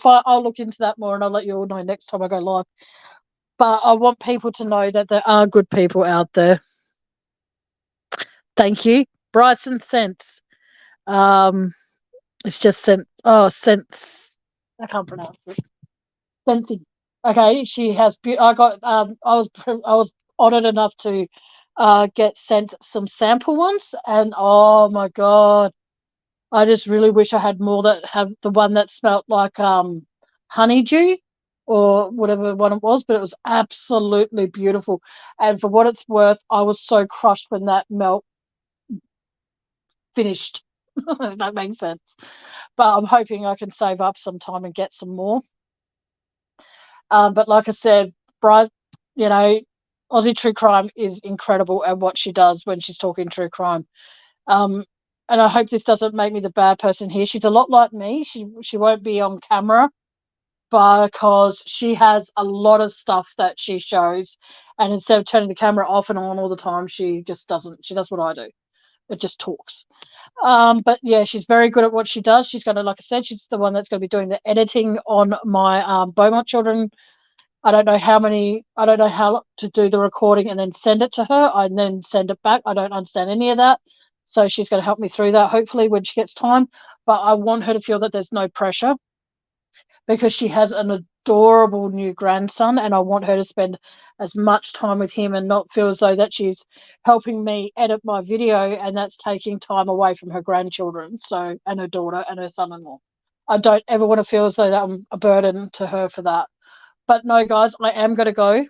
I'll look into that more and I'll let you all know next time I go live. But I want people to know that there are good people out there. Thank you. Bryson Sense. It's just Sense. I can't pronounce it. Sensi. Okay, she has. I got. I was honoured enough to get sent some sample ones, and oh my god, I just really wish I had more that have the one that smelt like honeydew or whatever one it was, but it was absolutely beautiful. And for what it's worth, I was so crushed when that melt finished. If that makes sense. But I'm hoping I can save up some time and get some more. But like I said, Bryce, you know, Aussie True Crime is incredible at what she does when she's talking true crime. And I hope this doesn't make me the bad person here. She's a lot like me. She won't be on camera because she has a lot of stuff that she shows, and instead of turning the camera off and on all the time, she just doesn't. She does what I do. It just talks. But yeah, she's very good at what she does. She's going to, like I said, she's the one that's going to be doing the editing on my Beaumont children. I don't know how to do the recording and then send it to her. I then send it back. I don't understand any of that. So she's going to help me through that, hopefully, when she gets time. But I want her to feel that there's no pressure because she has an adorable new grandson, and I want her to spend as much time with him and not feel as though that she's helping me edit my video and that's taking time away from her grandchildren, and her daughter and her son-in-law. I don't ever want to feel as though that I'm a burden to her for that. But no, guys, I am going to go.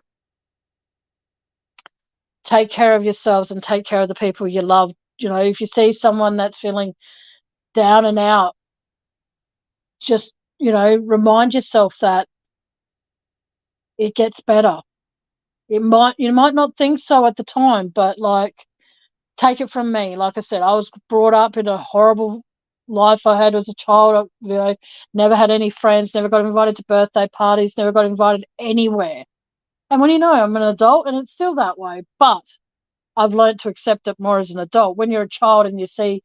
Take care of yourselves and take care of the people you love. You know, if you see someone that's feeling down and out, just, remind yourself that it gets better. You might not think so at the time, but like, take it from me. Like I said, I was brought up in a horrible life I had as a child. Never had any friends, never got invited to birthday parties, never got invited anywhere. And when I'm an adult and it's still that way, but I've learned to accept it more as an adult. When you're a child and you see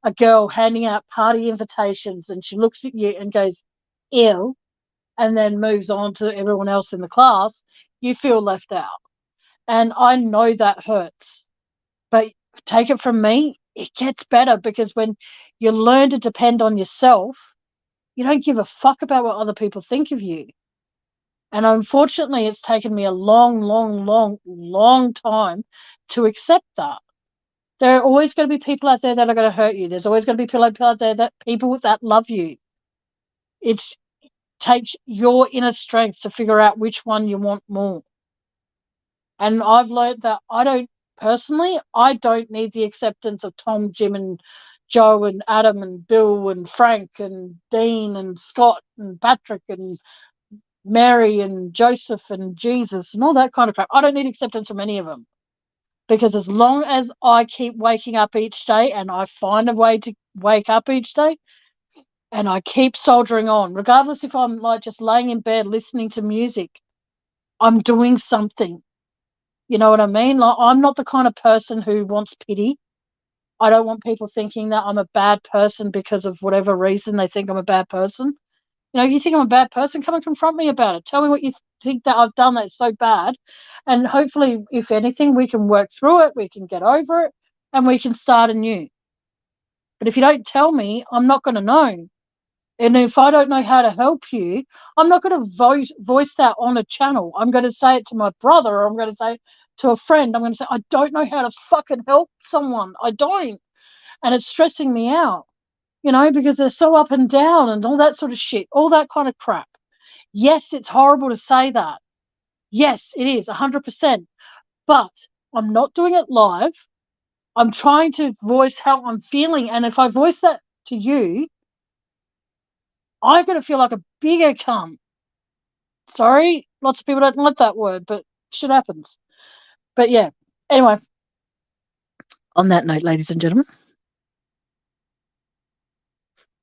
a girl handing out party invitations and she looks at you and goes, ew, and then moves on to everyone else in the class, you feel left out. And I know that hurts. But take it from me, it gets better because when you learn to depend on yourself, you don't give a fuck about what other people think of you. And unfortunately, it's taken me a long, long, long, long time to accept that. There are always going to be people out there that are going to hurt you. There's always going to be people out there people that love you. It takes your inner strength to figure out which one you want more. And I've learned that I don't need the acceptance of Tom, Jim, and Joe, and Adam, and Bill, and Frank, and Dean, and Scott, and Patrick, and Mary, and Joseph, and Jesus, and all that kind of crap. I don't need acceptance from any of them. Because as long as I keep waking up each day and I find a way to wake up each day and I keep soldiering on, regardless if I'm like just laying in bed listening to music, I'm doing something. You know what I mean? Like, I'm not the kind of person who wants pity. I don't want people thinking that I'm a bad person because of whatever reason they think I'm a bad person. If you think I'm a bad person, come and confront me about it. Tell me what you think that I've done that's so bad. And hopefully, if anything, we can work through it, we can get over it, and we can start anew. But if you don't tell me, I'm not going to know. And if I don't know how to help you, I'm not going to voice that on a channel. I'm going to say it to my brother, or I'm going to say it to a friend. I'm going to say, I don't know how to fucking help someone. I don't. And it's stressing me out, because they're so up and down and all that sort of shit, all that kind of crap. Yes, it's horrible to say that. Yes, it is, 100%. But I'm not doing it live. I'm trying to voice how I'm feeling. And if I voice that to you, I'm going to feel like a bigger cunt. Sorry, lots of people don't like that word, but shit happens. But yeah, anyway, on that note, ladies and gentlemen,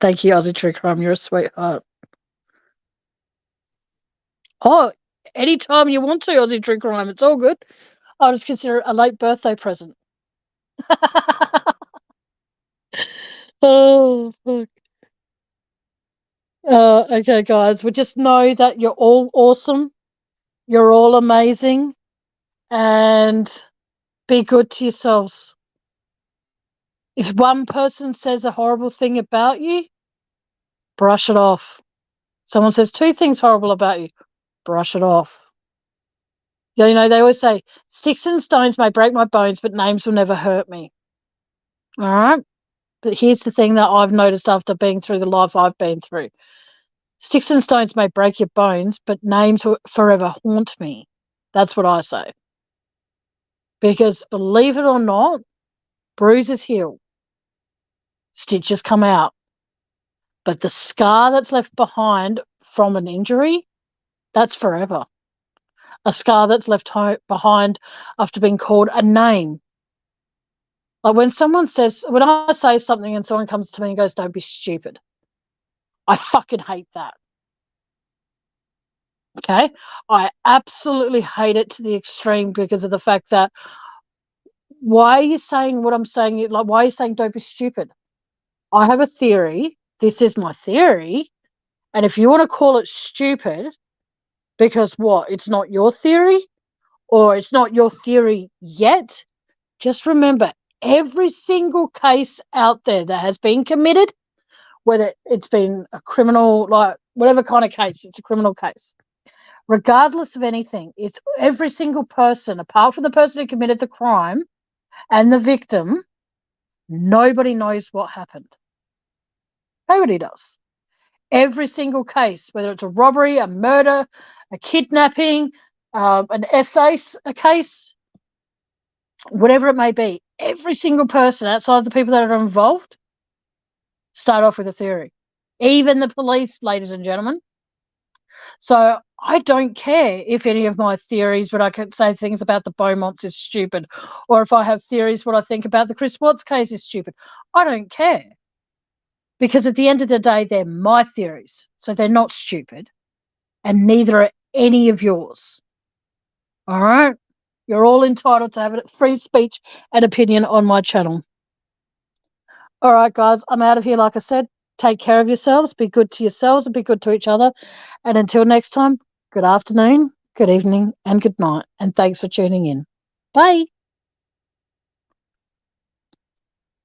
thank you, Aussie True Crime. You're a sweetheart. Oh, anytime you want to, Aussie True Crime, it's all good. I'll just consider it a late birthday present. Oh, fuck. Okay, guys, we just know that you're all awesome. You're all amazing. And be good to yourselves. If one person says a horrible thing about you, brush it off. Someone says 2 things horrible about you, brush it off. They always say, sticks and stones may break my bones, but names will never hurt me. All right? But here's the thing that I've noticed after being through the life I've been through. Sticks and stones may break your bones, but names will forever haunt me. That's what I say. Because believe it or not, bruises heal. Stitches come out. But the scar that's left behind from an injury, that's forever. A scar that's left behind after being called a name. Like when I say something and someone comes to me and goes, don't be stupid, I fucking hate that. Okay? I absolutely hate it to the extreme because of the fact that why are you saying what I'm saying? Like, why are you saying don't be stupid? I have a theory. This is my theory. And if you want to call it stupid, because what? It's not your theory or it's not your theory yet, just remember every single case out there that has been committed, whether it's been a criminal, like whatever kind of case, it's a criminal case. Regardless of anything, it's every single person, apart from the person who committed the crime and the victim, nobody knows what happened. Nobody does. Every single case, whether it's a robbery, a murder, a kidnapping, an a case, whatever it may be, every single person outside of the people that are involved start off with a theory. Even the police, ladies and gentlemen. So I don't care if any of my theories, but I could say things about the Beaumonts is stupid, or if I have theories what I think about the Chris Watts case is stupid. I don't care. Because at the end of the day, they're my theories. So they're not stupid. And neither are any of yours. All right? You're all entitled to have a free speech and opinion on my channel. All right, guys, I'm out of here. Like I said, take care of yourselves. Be good to yourselves and be good to each other. And until next time, good afternoon, good evening, and good night. And thanks for tuning in. Bye.